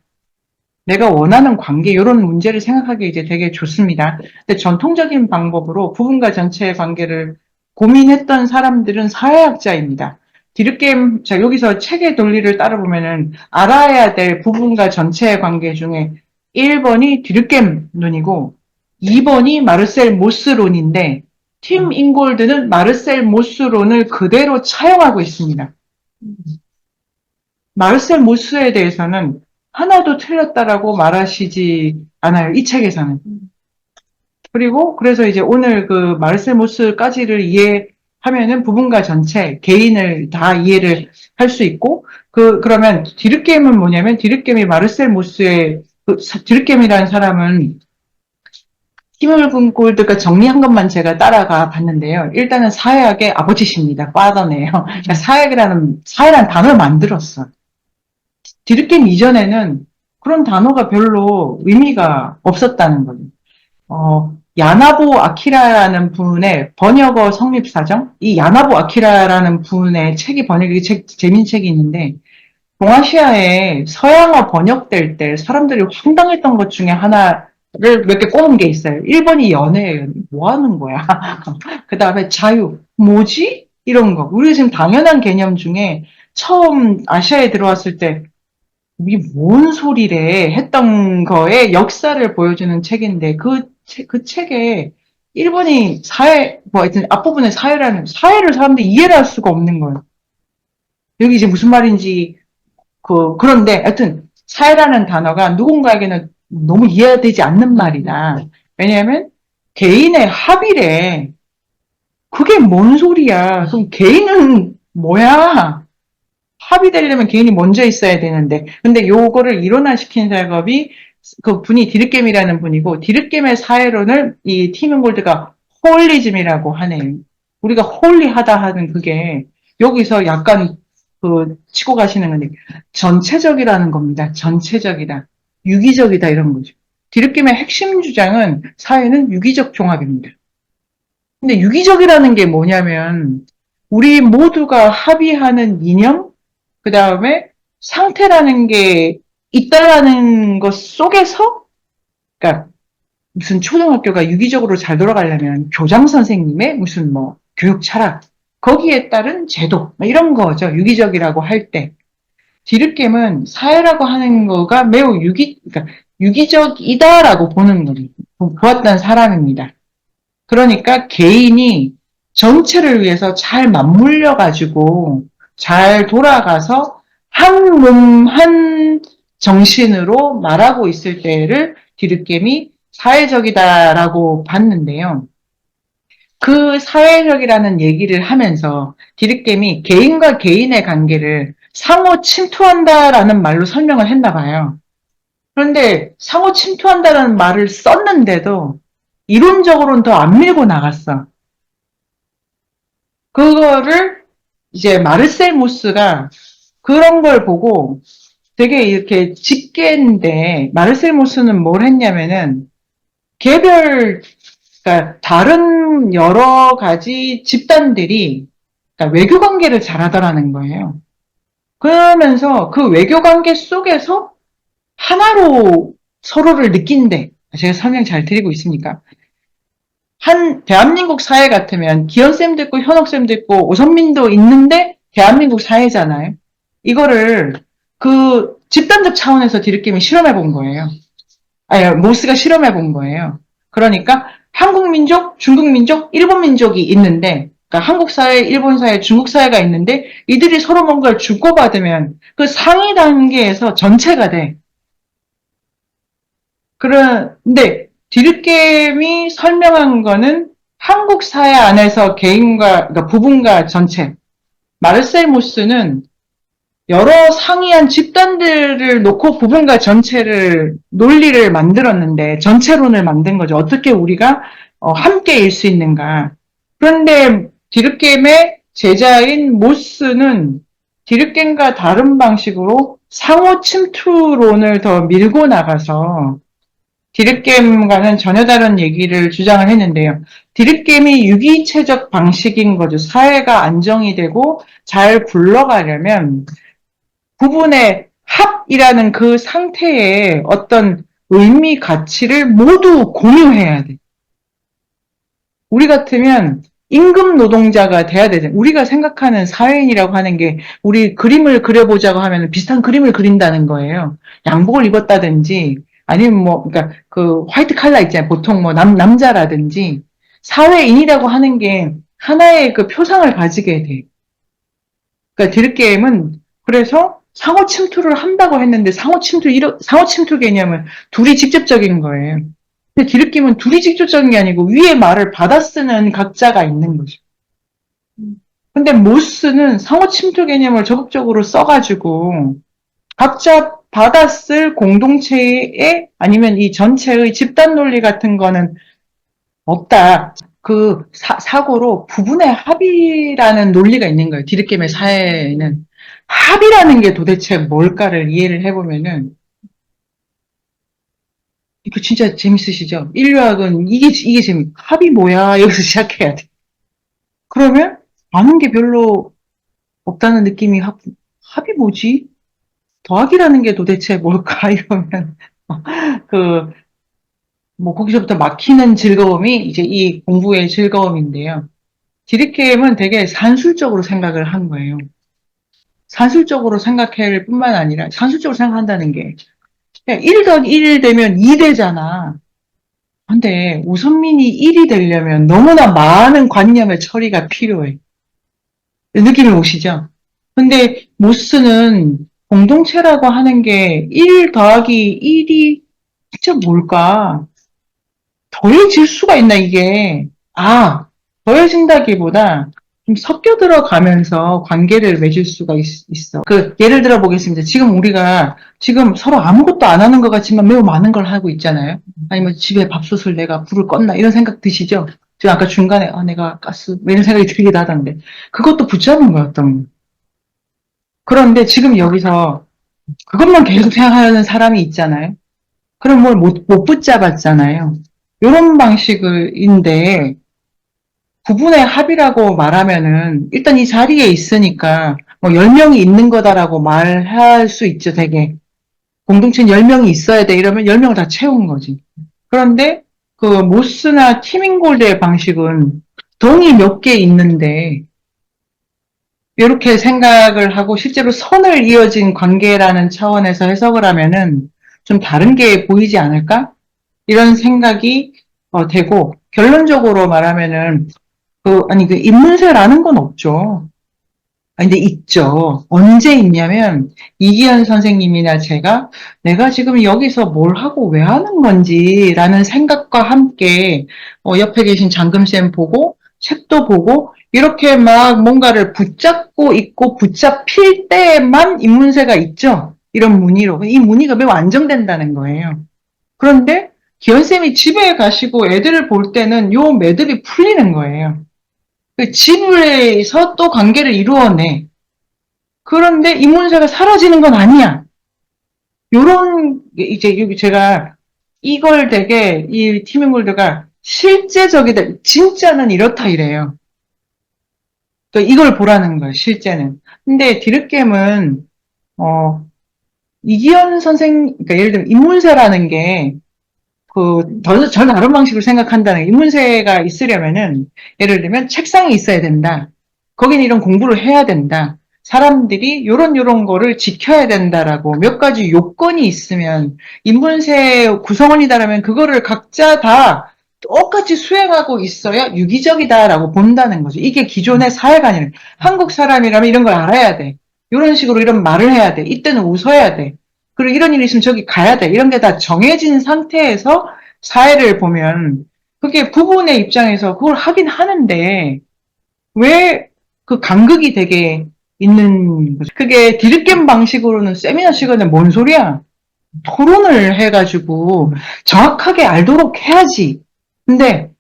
내가 원하는 관계, 이런 문제를 생각하기 이제 되게 좋습니다. 근데 전통적인 방법으로 부분과 전체의 관계를 고민했던 사람들은 사회학자입니다. 디르겜, 자, 여기서 책의 논리를 따라보면은 알아야 될 부분과 전체의 관계 중에 1번이 디르겜론이고 2번이 마르셀 모스론인데 팀 인골드는 마르셀 모스론을 그대로 차용하고 있습니다. 마르셀 모스에 대해서는 하나도 틀렸다라고 말하시지 않아요. 이 책에서는. 그리고 그래서 이제 오늘 그 마르셀 모스까지를 이해하면은 부분과 전체, 개인을 다 이해를 할 수 있고, 그러면 디르겜은 뭐냐면 디르겜이 마르셀 모스의 디르겜이라는 사람은 힘을 골드가 정리한 것만 제가 따라가 봤는데요. 일단은 사회학의 아버지십니다. 파더네요. 사회라는 단어를 만들었어. 디르겜 이전에는 그런 단어가 별로 의미가 없었다는 거예요. 야나보 아키라라는 분의 번역어 성립사정? 이 야나보 아키라라는 분의 재밌는 책이 있는데, 동아시아에 서양어 번역될 때 사람들이 황당했던 것 중에 하나를 몇 개 꼽은 게 있어요. 1번이 연애예요. 뭐 하는 거야? 그 다음에 자유. 뭐지? 이런 거. 우리 지금 당연한 개념 중에 처음 아시아에 들어왔을 때 이게 뭔 소리래 했던 거에 역사를 보여주는 책인데 그 책에 1번이 하여튼 앞부분에 사회를 사람들이 이해를 할 수가 없는 거예요. 여기 이제 무슨 말인지, 그런데 하여튼 사회라는 단어가 누군가에게는 너무 이해되지 않는 말이다. 왜냐하면 개인의 합의래. 그게 뭔 소리야. 그럼 개인은 뭐야? 합의되려면 개인이 먼저 있어야 되는데, 근데 요거를 일원화시킨 작업이 그 분이 디르겜이라는 분이고, 디르겜의 사회론을 이 티문골드가 홀리즘이라고 하네요. 우리가 홀리하다 하는 그게 여기서 약간 치고 가시는 건데, 전체적이라는 겁니다. 전체적이다. 유기적이다 이런 거죠. 디르겜의 핵심 주장은 사회는 유기적 종합입니다. 근데 유기적이라는 게 뭐냐면 우리 모두가 합의하는 이념, 그 다음에 상태라는 게 있다라는 것 속에서, 그러니까 무슨 초등학교가 유기적으로 잘 돌아가려면 교장 선생님의 무슨 뭐 교육 철학, 거기에 따른 제도, 이런 거죠. 유기적이라고 할 때. 디르겜은 사회라고 하는 거가 매우 그러니까 유기적이다라고 보았던 사람입니다. 그러니까 개인이 전체를 위해서 잘 맞물려 가지고 잘 돌아가서 한 몸, 한 정신으로 말하고 있을 때를 디르겜이 사회적이다라고 봤는데요. 그 사회적이라는 얘기를 하면서 디르겜이 개인과 개인의 관계를 상호 침투한다라는 말로 설명을 했나 봐요. 그런데 상호 침투한다는 말을 썼는데도 이론적으로는 더 안 밀고 나갔어. 그거를 이제 마르셀 모스가 그런 걸 보고 되게 이렇게 직계인데, 마르셀 모스는 뭘 했냐면은 그러니까 다른 여러 가지 집단들이 그러니까 외교 관계를 잘하더라는 거예요. 그러면서 그 외교 관계 속에서 하나로 서로를 느낀대. 제가 설명 잘 드리고 있습니까? 대한민국 사회 같으면 기현쌤도 있고 현옥쌤도 있고 오선민도 있는데 대한민국 사회잖아요. 이거를 그 집단적 차원에서 디귿게임이 실험해 본 거예요. 아니, 모스가 실험해 본 거예요. 그러니까 한국 민족, 중국 민족, 일본 민족이 있는데, 그러니까 한국 사회, 일본 사회, 중국 사회가 있는데 이들이 서로 뭔가를 주고받으면 그 상위 단계에서 전체가 돼. 그런데 디귿게임이 설명한 거는 한국 사회 안에서 개인과, 그러니까 부분과 전체. 마르셀 모스는 여러 상이한 집단들을 놓고 부분과 전체를 논리를 만들었는데 전체론을 만든 거죠. 어떻게 우리가 함께일 수 있는가. 그런데 디귿게임의 제자인 모스는 디귿게임과 다른 방식으로 상호 침투론을 더 밀고 나가서 디귿게임과는 전혀 다른 얘기를 주장을 했는데요. 디귿게임이 유기체적 방식인 거죠. 사회가 안정이 되고 잘 굴러가려면 부분의 합이라는 그 상태의 어떤 의미, 가치를 모두 공유해야 돼. 우리 같으면 임금 노동자가 돼야 되잖아. 우리가 생각하는 사회인이라고 하는 게 우리 그림을 그려보자고 하면 비슷한 그림을 그린다는 거예요. 양복을 입었다든지 아니면 뭐, 그러니까 그 화이트 칼라 있잖아요. 보통 뭐 남자라든지 사회인이라고 하는 게 하나의 그 표상을 가지게 돼. 그러니까 딜게임은 그래서 상호 침투를 한다고 했는데 상호 침투 개념은 둘이 직접적인 거예요. 근데 딜게임은 둘이 직접적인 게 아니고 위에 말을 받아 쓰는 각자가 있는 거죠. 근데 모스는 상호 침투 개념을 적극적으로 써가지고 각자 받아 쓸 공동체의 아니면 이 전체의 집단 논리 같은 거는 없다. 그 사고로 부분의 합의라는 논리가 있는 거예요. 디귿게임의 사회에는. 합의라는 게 도대체 뭘까를 이해를 해보면은, 이거 진짜 재밌으시죠? 인류학은 이게 재밌, 합의 뭐야? 여기서 시작해야 돼. 그러면 아는 게 별로 없다는 느낌이 합의 뭐지? 더하기라는 게 도대체 뭘까? 이러면, 그, 뭐, 거기서부터 막히는 즐거움이 이제 이 공부의 즐거움인데요. 디귿게임은 되게 산술적으로 생각을 한 거예요. 산술적으로 생각할 뿐만 아니라 산술적으로 생각한다는 게 1 더하기 1 되면 2 되잖아. 근데 우선민이 1이 되려면 너무나 많은 관념의 처리가 필요해. 느낌이 오시죠? 근데 모스는 공동체라고 하는 게 1 더하기 1이 진짜 뭘까? 더해질 수가 있나 이게? 더해진다기보다 좀 섞여 들어가면서 관계를 맺을 수가 있어. 예를 들어 보겠습니다. 지금 우리가 지금 서로 아무것도 안 하는 것 같지만 매우 많은 걸 하고 있잖아요. 아니면 집에 밥솥을 내가 불을 껐나 이런 생각 드시죠? 지금 아까 중간에 내가 가스 뭐 이런 생각이 들기도 하던데 그것도 붙잡은 거였던 거예요. 그런데 지금 여기서 그것만 계속 생각하는 사람이 있잖아요. 그럼 뭘 못 붙잡았잖아요. 이런 방식인데 구분의 합이라고 말하면은 일단 이 자리에 있으니까 뭐 10명이 있는 거다라고 말할 수 있죠, 되게. 공동체는 10명이 있어야 돼 이러면 10명을 다 채운 거지. 그런데 그 모스나 티밍골드의 방식은 동이 몇 개 있는데 이렇게 생각을 하고 실제로 선을 이어진 관계라는 차원에서 해석을 하면은 좀 다른 게 보이지 않을까? 이런 생각이 되고 결론적으로 말하면은 그 인문세라는 건 없죠. 근데 있죠. 언제 있냐면, 이기현 선생님이나 제가 내가 지금 여기서 뭘 하고 왜 하는 건지라는 생각과 함께, 옆에 계신 장금쌤 보고, 책도 보고, 이렇게 막 뭔가를 붙잡고 있고 붙잡힐 때만 인문세가 있죠. 이런 무늬로. 이 무늬가 매우 안정된다는 거예요. 그런데 기현쌤이 집에 가시고 애들을 볼 때는 요 매듭이 풀리는 거예요. 그 집에서 또 관계를 이루어내. 그런데 인문사가 사라지는 건 아니야. 요런, 이제, 여기 제가 이걸 되게, 이 티밍골드가 실제적이다. 진짜는 이렇다 이래요. 그러니까 이걸 보라는 거예요, 실제는. 근데 디귿겜은, 이기현 그러니까 예를 들면 인문사라는 게, 전 다른 방식으로 생각한다는 게, 인문세가 있으려면은, 예를 들면 책상이 있어야 된다. 거기는 이런 공부를 해야 된다. 사람들이 요런 거를 지켜야 된다라고 몇 가지 요건이 있으면 인문세 구성원이다라면 그거를 각자 다 똑같이 수행하고 있어야 유기적이다라고 본다는 거죠. 이게 기존의 사회관이에요. 한국 사람이라면 이런 걸 알아야 돼. 이런 식으로 이런 말을 해야 돼. 이때는 웃어야 돼. 그리고 이런 일이 있으면 저기 가야 돼. 이런 게 다 정해진 상태에서 사회를 보면 그게 부부의 입장에서 그걸 하긴 하는데 왜 그 간극이 되게 있는 거죠. 그게 디귿겜 방식으로는 세미나 시간에 뭔 소리야? 토론을 해가지고 정확하게 알도록 해야지. 근데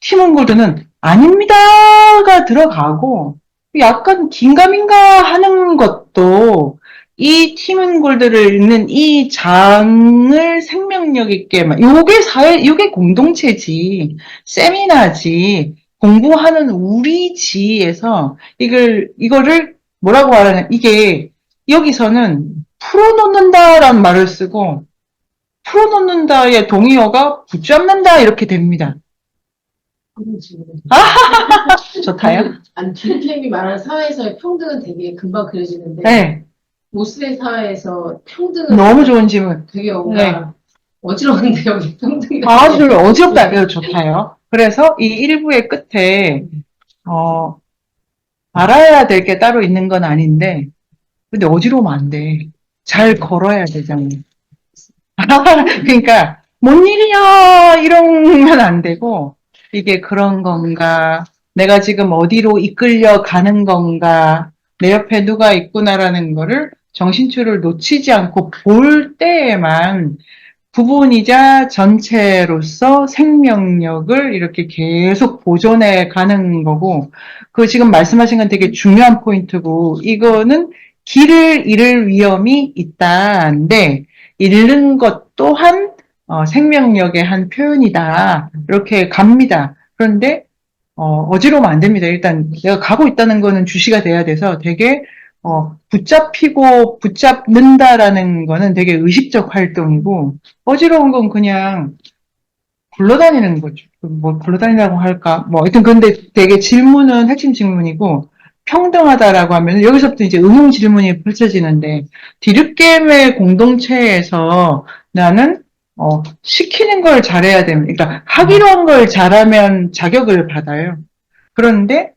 팀원골드는 아닙니다가 들어가고 약간 긴가민가 하는 것도 이 팀원골드를 읽는 이 장을 생명력 있게 요게 요게 공동체지 세미나지 공부하는 우리지에서 이거를 뭐라고 말하냐 이게 여기서는 풀어놓는다라는 말을 쓰고 풀어놓는다의 동의어가 붙잡는다 이렇게 됩니다. 좋다요? 아니, 주님이 말하는 사회에서의 평등은 되게 금방 그려지는데, 네. 모슬의 사회에서 평등은 너무 좋은 질문. 되게 네. 뭔가 어지러운데, 여기 평등이. 아주 어지럽다. 이거 좋다요. 그래서 이 일부의 끝에, 알아야 될 게 따로 있는 건 아닌데, 근데 어지러우면 안 돼. 잘 걸어야 되잖아요. 그러니까, 뭔 일이야! 이러면 안 되고, 이게 그런 건가, 내가 지금 어디로 이끌려 가는 건가, 내 옆에 누가 있구나라는 거를 정신줄을 놓치지 않고 볼 때에만 부분이자 전체로서 생명력을 이렇게 계속 보존해 가는 거고, 그 지금 말씀하신 건 되게 중요한 포인트고, 이거는 길을 잃을 위험이 있다인데, 잃는 것 또한 생명력의 한 표현이다. 이렇게 갑니다. 그런데 어지러우면 안 됩니다. 일단 내가 가고 있다는 거는 주시가 돼야 돼서 되게 붙잡히고 붙잡는다라는 거는 되게 의식적 활동이고 어지러운 건 그냥 굴러다니는 거죠. 뭐 굴러다니라고 할까? 뭐 하여튼 근데 되게 질문은 핵심 질문이고 평등하다라고 하면 여기서부터 이제 응용 질문이 펼쳐지는데 디귿겜의 공동체에서 나는 시키는 걸 잘해야 됩니다. 그러니까 하기로 한 걸 잘하면 자격을 받아요. 그런데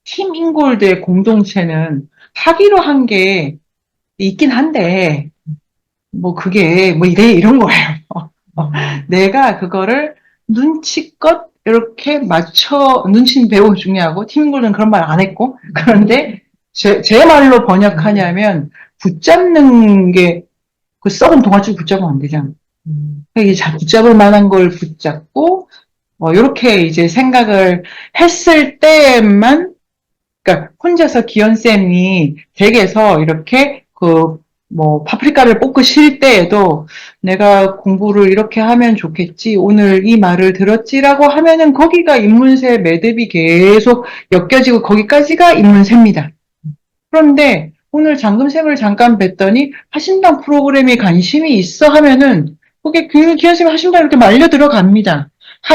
팀 인골드의 공동체는 하기로 한 게 있긴 한데 뭐 그게 뭐 이런 거예요. 내가 그거를 눈치껏 이렇게 맞춰 눈치는 배우기 중요하고 팀 인골드는 그런 말 안 했고 그런데 제 말로 번역하냐면 붙잡는 게 그 썩은 동아줄 붙잡으면 안 되잖아. 이게 붙잡을 만한 걸 붙잡고 이렇게 이제 생각을 했을 때만 그러니까 혼자서 기현쌤이 댁에서 이렇게 파프리카를 볶으실 때에도 내가 공부를 이렇게 하면 좋겠지, 오늘 이 말을 들었지라고 하면은 거기가 인문세 매듭이 계속 엮여지고 거기까지가 인문세입니다. 그런데 오늘 장금쌤을 잠깐 뵀더니 하신당 프로그램에 관심이 있어 하면은 그게 기현쌤이 하신당 이렇게 말려 들어갑니다.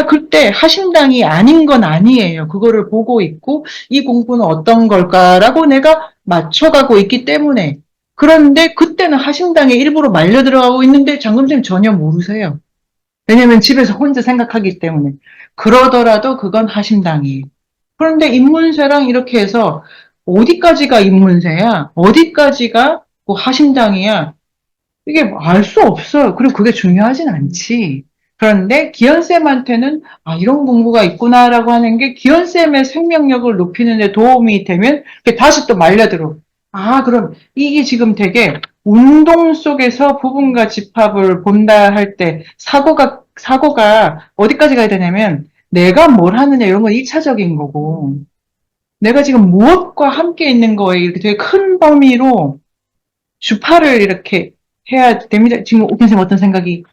그때 하신당이 아닌 건 아니에요. 그거를 보고 있고 이 공부는 어떤 걸까라고 내가 맞춰가고 있기 때문에 그런데 그때는 하신당에 일부러 말려 들어가고 있는데 장금쌤 전혀 모르세요. 왜냐면 집에서 혼자 생각하기 때문에 그러더라도 그건 하신당이에요. 그런데 인문세랑 이렇게 해서 어디까지가 인문세야? 어디까지가 하신당이야? 이게 알 수 없어요. 그리고 그게 중요하진 않지. 그런데 기현쌤한테는 이런 공부가 있구나라고 하는 게 기현쌤의 생명력을 높이는 데 도움이 되면 다시 또 말려들어. 그럼 이게 지금 되게 운동 속에서 부분과 집합을 본다 할 때 사고가 어디까지 가야 되냐면 내가 뭘 하느냐 이런 건 1차적인 거고 내가 지금 무엇과 함께 있는 거에 이렇게 되게 큰 범위로 주파를 이렇게 해야 됩니다. 지금 오픈쌤 어떤 생각이?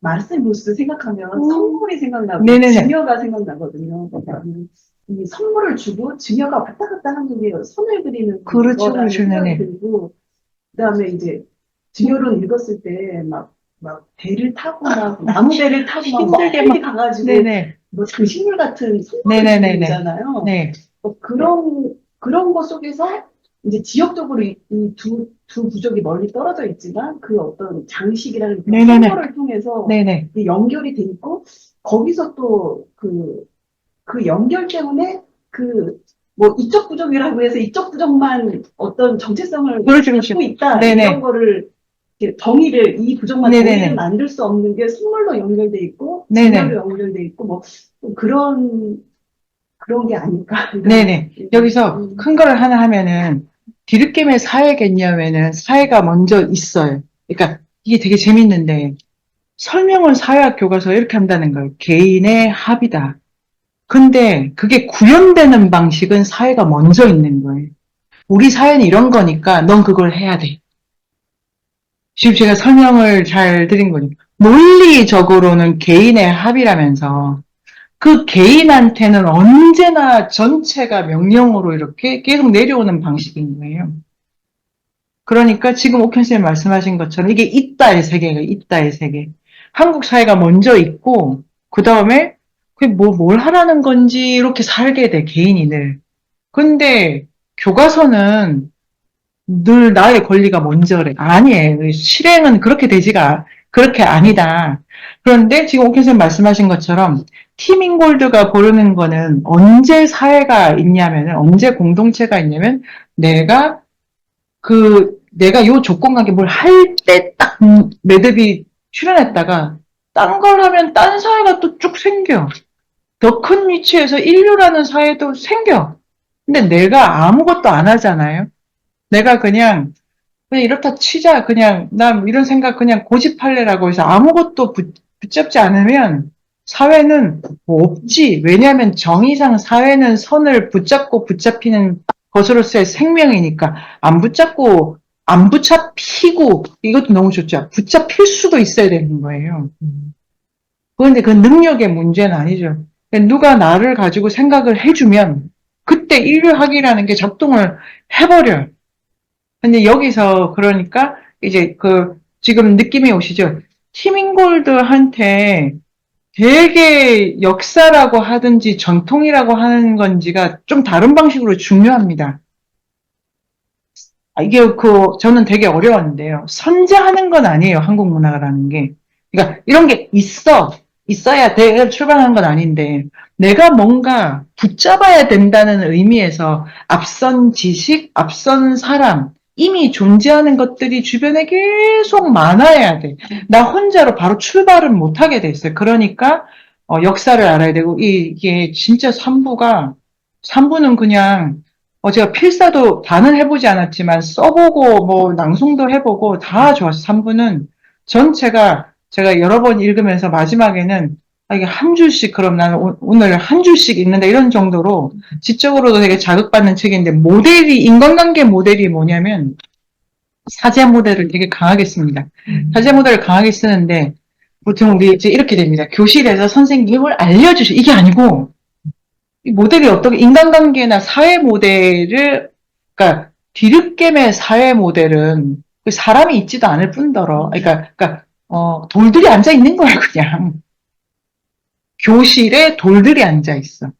마르셀 루스 생각하면 선물이 생각나고 네네네. 증여가 생각나거든요. 이 선물을 주고 증여가 왔다 갔다 하는 게 선을 그리는 그렇죠, 거라는 그렇죠, 생각이 네네. 들고 그다음에 이제 증여를 읽었을 때 막 배를 타고 막 나무 배를 타고 막 힘들게 멀리 가가지고 네네. 뭐 장식물 같은 선물을 네네네네. 주잖아요. 네. 그런 그런 것 속에서 이제 지역적으로 이 두 부족이 멀리 떨어져 있지만 그 어떤 장식이라는 그 네네네. 선거를 통해서 네네. 이 연결이 돼 있고 거기서 또 그 연결 때문에 뭐 이쪽 부족이라고 해서 이쪽 부족만 어떤 정체성을 그렇죠, 그렇죠. 갖고 있다 네네. 이런 거를 이렇게 이 부족만 네네네. 정의를 만들 수 없는 게 선물로 연결돼 있고 네네. 진열로 연결돼 있고 뭐 그런 게 아닐까. 네네. 여기서 큰 거를 하나 하면은, 디귿김의 사회 개념에는 사회가 먼저 있어요. 그러니까 이게 되게 재밌는데, 설명을 사회학 교과서 이렇게 한다는 거예요. 개인의 합이다. 근데 그게 구현되는 방식은 사회가 먼저 있는 거예요. 우리 사회는 이런 거니까 넌 그걸 해야 돼. 지금 제가 설명을 잘 드린 거니까. 논리적으로는 개인의 합이라면서 그 개인한테는 언제나 전체가 명령으로 이렇게 계속 내려오는 방식인 거예요. 그러니까 지금 옥현 선생님 말씀하신 것처럼 이게 있다의 세계가 있다의 세계. 한국 사회가 먼저 있고 그 다음에 그게 뭘 하라는 건지 이렇게 살게 돼 개인이 늘. 근데 교과서는 늘 나의 권리가 먼저래. 아니에요. 실행은 그렇게 아니다. 그런데 지금 옥현 선생님 말씀하신 것처럼 팀인골드가 보르는 거는 언제 사회가 있냐면, 언제 공동체가 있냐면, 내가 요 조건관계 뭘 할 때 딱 매듭이 출현했다가, 딴 걸 하면 딴 사회가 또 쭉 생겨. 더 큰 위치에서 인류라는 사회도 생겨. 근데 내가 아무것도 안 하잖아요. 내가 그냥 이렇다 치자. 나 이런 생각 그냥 고집할래라고 해서 아무것도 붙잡지 않으면 사회는 뭐 없지. 왜냐하면 정의상 사회는 선을 붙잡고 붙잡히는 것으로서의 생명이니까 안 붙잡히고 이것도 너무 좋죠. 붙잡힐 수도 있어야 되는 거예요. 그런데 그 능력의 문제는 아니죠. 누가 나를 가지고 생각을 해주면 그때 인류학이라는 게 작동을 해버려요. 근데 여기서 그러니까 이제 지금 느낌이 오시죠? 티민골드한테 되게 역사라고 하든지 전통이라고 하는 건지가 좀 다른 방식으로 중요합니다. 이게 저는 되게 어려웠는데요. 선제하는 건 아니에요, 한국 문화라는 게. 그러니까 이런 게 있어야 돼, 출발하는 건 아닌데, 내가 뭔가 붙잡아야 된다는 의미에서 앞선 지식, 앞선 사람, 이미 존재하는 것들이 주변에 계속 많아야 돼. 나 혼자로 바로 출발은 못하게 돼 있어요. 그러니까, 역사를 알아야 되고, 이게 진짜 삼부는 그냥 제가 필사도 다는 해보지 않았지만 써보고 뭐 낭송도 해보고 다 좋았어요. 3부는 전체가 제가 여러 번 읽으면서 마지막에는 이게 한 줄씩 그럼 나는 오늘 한 줄씩 읽는다 이런 정도로 지적으로도 되게 자극받는 책인데 인간관계 모델이 뭐냐면 사제 모델을 되게 강하게 씁니다. 사제 모델을 강하게 쓰는데 보통 우리 이제 이렇게 됩니다. 교실에서 선생님을 이게 아니고 이 모델이 어떻게 인간관계나 사회 모델을 그러니까 디귿겜의 사회 모델은 그 사람이 있지도 않을 뿐더러 그러니까 돌들이 앉아 있는 거야 그냥 교실에 돌들이 앉아 있어.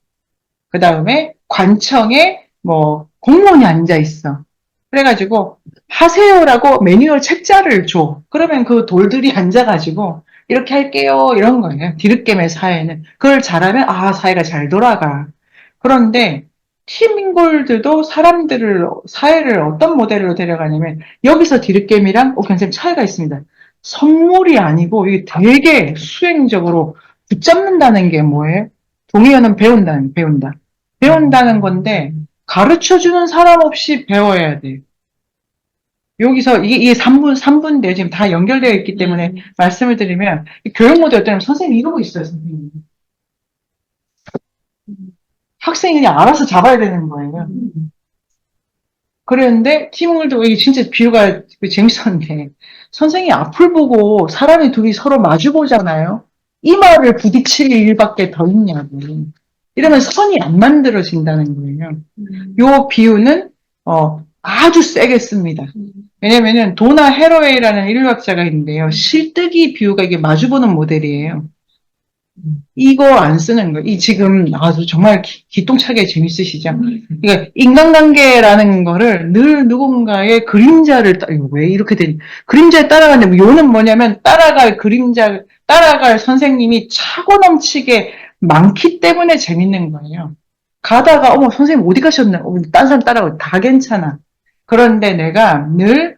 그 다음에 관청에 뭐 공무원이 앉아 있어. 그래가지고 하세요라고 매뉴얼 책자를 줘. 그러면 그 돌들이 앉아가지고 이렇게 할게요 이런 거예요. 디귿겜의 사회는 그걸 잘하면 사회가 잘 돌아가. 그런데 팀인골드도 사회를 어떤 모델로 데려가냐면 여기서 디귿겜이랑 굉장히 차이가 있습니다. 선물이 아니고 이게 되게 수행적으로 붙잡는다는 게 뭐예요? 동의어는 배운다. 배운다는 건데 가르쳐주는 사람 없이 배워야 돼. 여기서 이게 3분인데 지금 다 연결되어 있기 때문에 말씀을 드리면 교육 모델 어쩌면 선생님이 이러고 있어요, 선생님이. 학생이 그냥 알아서 잡아야 되는 거예요. 그랬는데 팀월도 이게 진짜 비유가 재밌었는데 선생이 앞을 보고 사람이 둘이 서로 마주 보잖아요. 이 말을 부딪힐 일밖에 더 있냐고. 이러면 선이 안 만들어진다는 거예요. 요 비유는 아주 세게 씁니다. 왜냐면은 도나 해로웨이라는 인류학자가 있는데요. 실뜨기 비유가 이게 마주보는 모델이에요. 이거 안 쓰는 거. 이 지금 아주 정말 기똥차게 재밌으시죠? 그러니까 인간관계라는 거를 늘 누군가의 그림자를 이거 왜 이렇게 되니? 그림자에 따라가는데 요는 뭐냐면 따라갈 선생님이 차고 넘치게 많기 때문에 재밌는 거예요. 가다가 어머 선생님 어디 가셨나? 딴 사람 따라가고 다 괜찮아. 그런데 내가 늘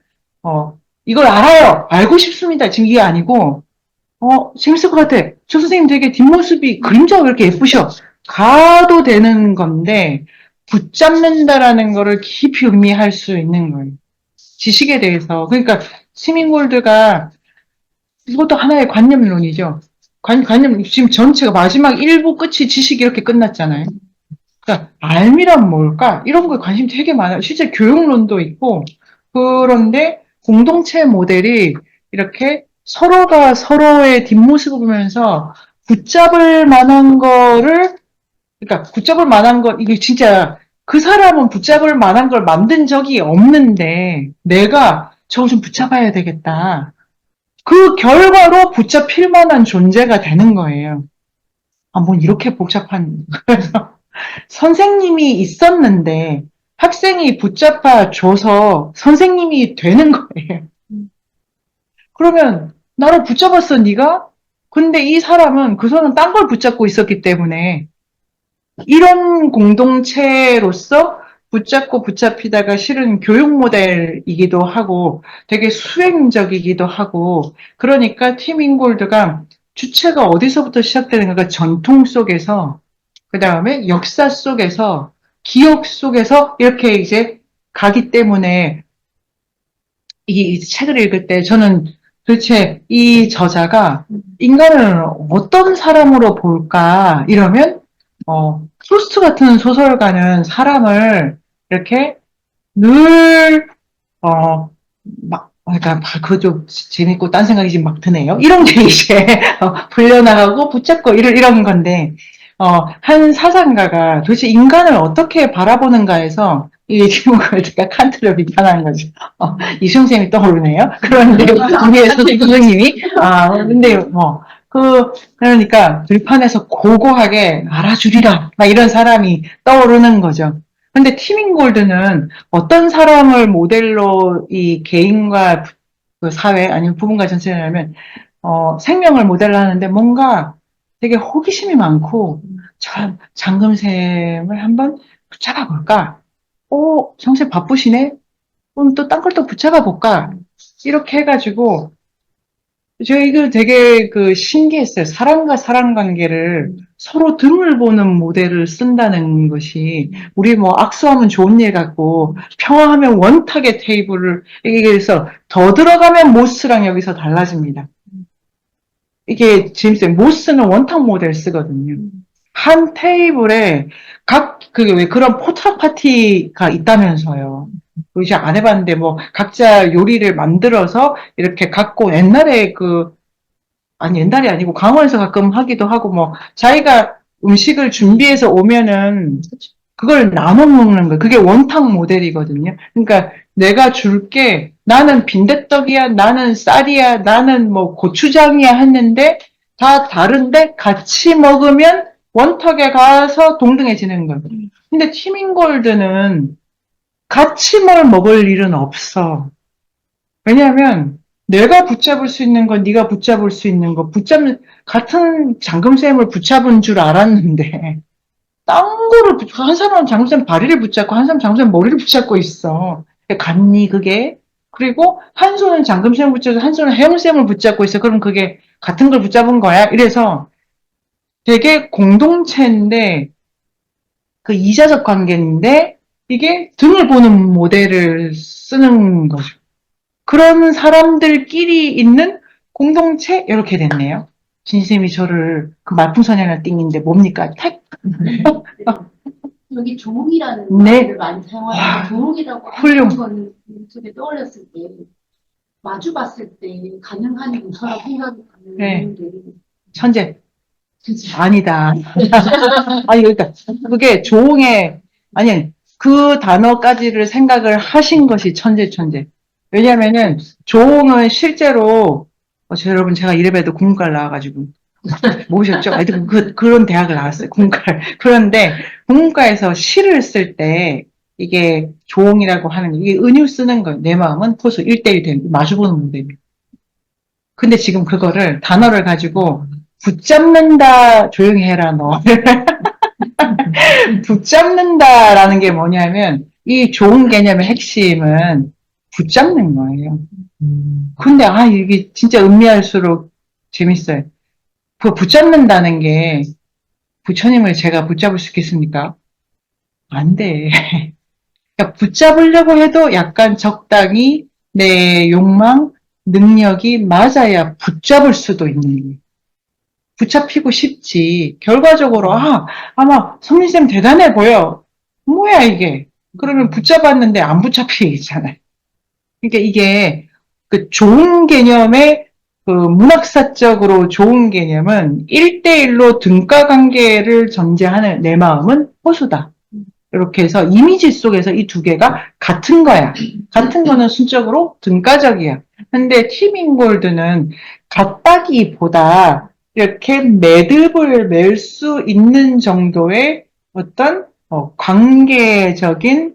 이걸 알아요. 알고 싶습니다. 지금 이게 아니고 재밌을 것 같아. 저 선생님 되게 뒷모습이 그림자가 왜 이렇게 예쁘셔? 가도 되는 건데, 붙잡는다라는 거를 깊이 의미할 수 있는 거예요. 지식에 대해서. 그러니까, 시민골드가, 이것도 하나의 관념론이죠. 관념, 지금 전체가 마지막 1부 끝이 지식 이렇게 끝났잖아요. 그러니까, 알미란 뭘까? 이런 거에 관심 되게 많아요. 실제 교육론도 있고, 그런데 공동체 모델이 이렇게 서로가 서로의 뒷모습을 보면서 붙잡을 만한 거를, 그러니까 붙잡을 만한 거, 이게 진짜 그 사람은 붙잡을 만한 걸 만든 적이 없는데 내가 저거 좀 붙잡아야 되겠다. 그 결과로 붙잡힐 만한 존재가 되는 거예요. 아, 뭐 이렇게 복잡한. 그래서 선생님이 있었는데 학생이 붙잡아 줘서 선생님이 되는 거예요. 그러면 나를 붙잡았어, 네가? 근데 이 사람은 그 손은 딴 걸 붙잡고 있었기 때문에 이런 공동체로서 붙잡고 붙잡히다가 실은 교육 모델이기도 하고 되게 수행적이기도 하고 그러니까 팀 인골드가 주체가 어디서부터 시작되는 건가 전통 속에서 그 다음에 역사 속에서 기억 속에서 이렇게 이제 가기 때문에 이 책을 읽을 때 저는 도대체 이 저자가 인간을 어떤 사람으로 볼까 이러면 프루스트 같은 소설가는 사람을 이렇게 늘 그러니까 그거 좀 재밌고 딴 생각이 지금 막 드네요. 이런 게 이제 불려나가고 붙잡고 이런 건데 한 사상가가 도대체 인간을 어떻게 바라보는가에서 이 지금가 칸트를 비판하는 거죠. 이승 쌤이 떠오르네요. 그런데 위에서 선생님이 근데 그러니까 들판에서 고고하게 알아주리라 막 이런 사람이 떠오르는 거죠. 근데 티밍 골드는 어떤 사람을 모델로 이 개인과 그 사회 아니면 부분과 전체를 하면 생명을 모델로 하는데 뭔가 되게 호기심이 많고 참 장금샘을 한번 붙잡아 볼까? 정세 바쁘시네? 그럼 또 딴 걸 또 붙잡아 볼까? 이렇게 해가지고 제가 이거 되게 신기했어요. 사람과 사람 관계를 서로 등을 보는 모델을 쓴다는 것이 우리 뭐 악수하면 좋은 일 같고 평화하면 원탁의 테이블을 이게 그래서 더 들어가면 모스랑 여기서 달라집니다. 이게 재밌어요. 모스는 원탁 모델 쓰거든요. 한 테이블에 왜 그런 포트락 파티가 있다면서요. 이제 안 해봤는데 뭐 각자 요리를 만들어서 이렇게 갖고 옛날이 아니고 강원에서 가끔 하기도 하고 뭐 자기가 음식을 준비해서 오면은 그걸 나눠 먹는 거. 그게 원탁 모델이거든요. 그러니까 내가 줄게 나는 빈대떡이야, 나는 쌀이야, 나는 뭐 고추장이야 했는데 다 다른데 같이 먹으면 원탁에 가서 동등해지는 거예요. 근데 티밍골드는 같이 뭘 먹을 일은 없어. 왜냐하면 내가 붙잡을 수 있는 건 네가 붙잡을 수 있는 거 같은 잠금샘을 붙잡은 줄 알았는데 딴 거를 한 사람은 잠금샘 다리를 붙잡고 한 사람은 잠금샘 머리를 붙잡고 있어. 같니 그게? 그리고 한 손은 잠금샘을 붙잡고 한 손은 해물샘을 붙잡고 있어. 그럼 그게 같은 걸 붙잡은 거야? 이래서 되게 공동체인데 그 이자적 관계인데 이게 등을 보는 모델을 쓰는 거죠. 그런 사람들끼리 있는 공동체 이렇게 됐네요. 진쌤이 저를 그 말풍선이라는 띵인데 뭡니까? 여기 조롱이라는 네. 말을 많이 사용하는데 조롱이라고 훌륭. 하는 거는 속에 떠올렸을 때 마주 봤을 때 가능한 것처럼 생각이 네. 드는데 천재. 그치? 아니다. 아니, 그러니까, 그게 그 단어까지를 생각을 하신 것이 천재. 왜냐면은, 조홍은 실제로, 여러분, 제가 이래봬도 국문과를 나와가지고, 모르셨죠? 하여튼 그런 대학을 나왔어요. 공과를. 그런데 공과에서 시를 쓸 때 이게 조옹이라고 하는 게 이게 은유 쓰는 거예요. 내 마음은 포수 1대1 되는 마주보는 문제예요. 근데 지금 그거를 단어를 가지고 붙잡는다 조용히 해라 너. 붙잡는다라는 게 뭐냐면 이 좋은 개념의 핵심은 붙잡는 거예요. 근데 이게 진짜 음미할수록 재밌어요. 그 붙잡는다는 게 부처님을 제가 붙잡을 수 있겠습니까? 안 돼. 그러니까 붙잡으려고 해도 약간 적당히 내 욕망, 능력이 맞아야 붙잡을 수도 있는 거예요. 붙잡히고 싶지. 결과적으로, 아마 성민쌤 대단해 보여. 뭐야, 이게. 그러면 붙잡았는데 안 붙잡히잖아요. 그러니까 이게 그 좋은 개념의 그 문학사적으로 좋은 개념은 1대1로 등가 관계를 전제하는 내 마음은 호수다. 이렇게 해서 이미지 속에서 이 두 개가 같은 거야. 같은 거는 순적으로 등가적이야. 근데 티밍골드는 같다기보다 이렇게 매듭을 맬 수 있는 정도의 어떤 관계적인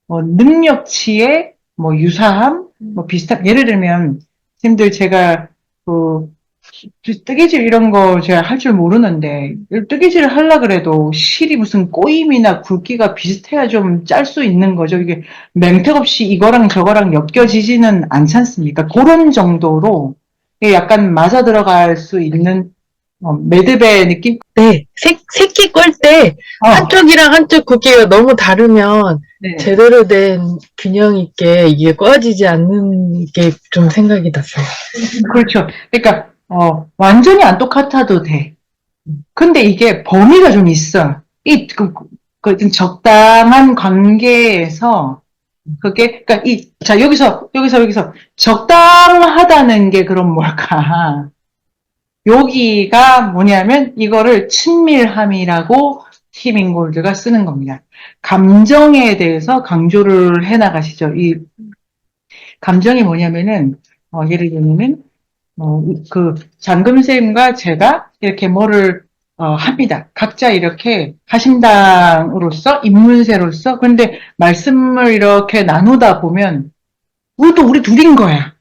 능력치의 유사함, 비슷한, 예를 들면, 님들 제가, 뜨개질 이런 거 제가 할 줄 모르는데, 뜨개질을 하려 그래도 실이 무슨 꼬임이나 굵기가 비슷해야 좀 짤 수 있는 거죠. 이게 맹택 없이 이거랑 저거랑 엮여지지는 않지 않습니까? 그런 정도로 약간 맞아 들어갈 수 있는 매듭의 느낌? 네, 새끼 꼴 때 한쪽이랑 한쪽 굵기가 너무 다르면 네. 제대로 된 균형 있게 이게 꼬아지지 않는 게 좀 생각이 났어요. 그렇죠. 그러니까 완전히 안 똑같아도 돼. 근데 이게 범위가 좀 있어. 좀 적당한 관계에서 그게 그러니까 자 여기서 적당하다는 게 그럼 뭘까? 여기가 뭐냐면 이거를 친밀함이라고 티밍골드가 쓰는 겁니다. 감정에 대해서 강조를 해 나가시죠. 이 감정이 뭐냐면은 예를 들면 장금쌤과 제가 이렇게 뭐를 합니다. 각자 이렇게 하심당으로서 입문세로서 근데 말씀을 이렇게 나누다 보면 우리 둘인 거야.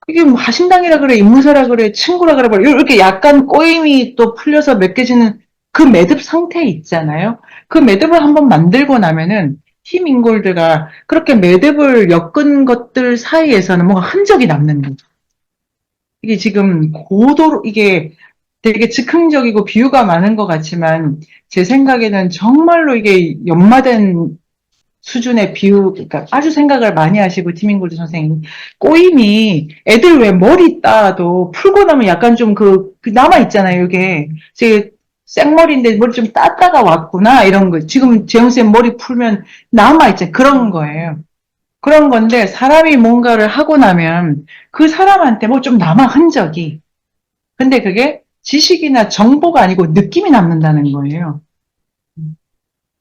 이게 뭐 하심당이라 그래, 입문세라 그래, 친구라 그래, 이렇게 약간 꼬임이 또 풀려서 맺혀지는 그 매듭 상태 있잖아요. 그 매듭을 한번 만들고 나면은 팀 인골드가 그렇게 매듭을 엮은 것들 사이에서는 뭔가 흔적이 남는 거죠. 이게 지금 고도로 이게 되게 즉흥적이고 비유가 많은 것 같지만 제 생각에는 정말로 이게 연마된 수준의 비유, 그러니까 아주 생각을 많이 하시고 티밍골드 선생님 꼬임이 애들 왜 머리 따도 풀고 나면 약간 좀 남아 있잖아요. 이게 제 생머리인데 머리 좀 따다가 왔구나 이런 거. 지금 재영쌤 머리 풀면 남아 있잖아요. 그런 거예요. 그런 건데 사람이 뭔가를 하고 나면 그 사람한테 뭐 좀 남아 흔적이. 근데 그게 지식이나 정보가 아니고 느낌이 남는다는 거예요.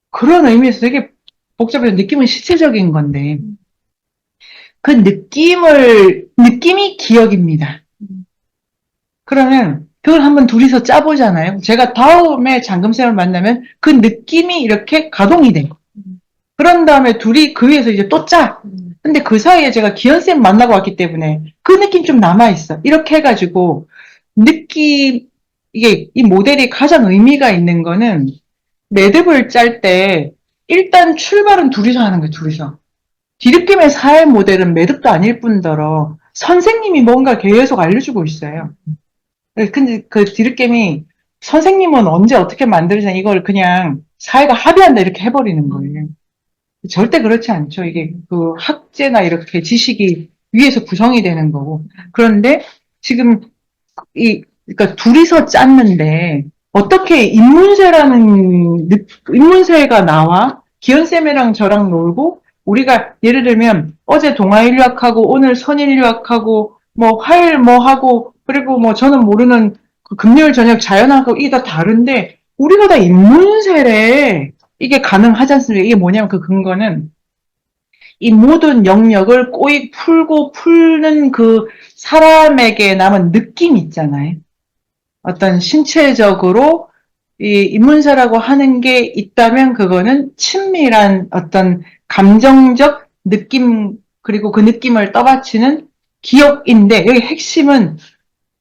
그런 의미에서 되게 복잡해서 느낌은 실체적인 건데 그 느낌이 기억입니다. 그러면 그걸 한번 둘이서 짜보잖아요. 제가 다음에 장금쌤을 만나면 그 느낌이 이렇게 가동이 돼. 그런 다음에 둘이 그 위에서 이제 또 짜. 근데 그 사이에 제가 기현쌤 만나고 왔기 때문에 그 느낌 좀 남아있어. 이렇게 해가지고 이게 이 모델이 가장 의미가 있는 거는 매듭을 짤 때 일단 출발은 둘이서 하는 거예요. 둘이서. 디립김의 사회 모델은 매듭도 아닐 뿐더러 선생님이 뭔가 계속 알려주고 있어요. 근데 그 디립김이 선생님은 언제 어떻게 만들자 이걸 그냥 사회가 합의한다 이렇게 해버리는 거예요. 절대 그렇지 않죠. 이게 그 학제나 이렇게 지식이 위에서 구성이 되는 거고. 그런데 지금 그러니까 둘이서 짰는데 어떻게 인문세가 나와 기현쌤이랑 저랑 놀고 우리가 예를 들면 어제 동아인류학하고 오늘 선인류학하고 뭐 화요일 뭐 하고 그리고 뭐 저는 모르는 금요일 저녁 자연학하고 이게 다 다른데 우리가 다 인문세래. 이게 가능하지 않습니까? 이게 뭐냐면 그 근거는 이 모든 영역을 꼬이 풀고 풀는 그 사람에게 남은 느낌 있잖아요. 어떤 신체적으로 이 입문사라고 하는 게 있다면 그거는 친밀한 어떤 감정적 느낌 그리고 그 느낌을 떠받치는 기억인데 여기 핵심은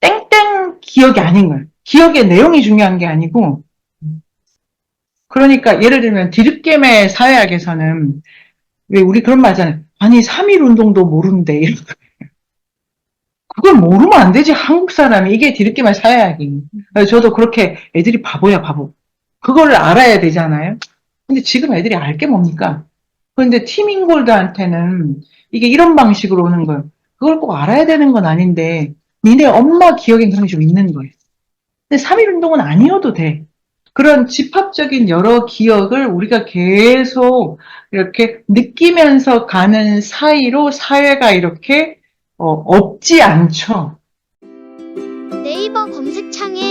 땡땡 기억이 아닌 거예요. 기억의 내용이 중요한 게 아니고 그러니까 예를 들면 디귿겜의 사회학에서는 왜 우리 그런 말 하잖아요. 아니 3.1 운동도 모르는데 그걸 모르면 안 되지 한국 사람이 이게 디귿겜의 사회학이 저도 그렇게 애들이 바보야 바보 그거를 알아야 되잖아요. 근데 지금 애들이 알 게 뭡니까? 그런데 티민골드한테는 이게 이런 방식으로 오는 거예요. 그걸 꼭 알아야 되는 건 아닌데 니네 엄마 기억엔 그런 게 좀 있는 거예요. 근데 3.1 운동은 아니어도 돼. 그런 집합적인 여러 기억을 우리가 계속 이렇게 느끼면서 가는 사이로 사회가 이렇게 없지 않죠. 네이버 검색창에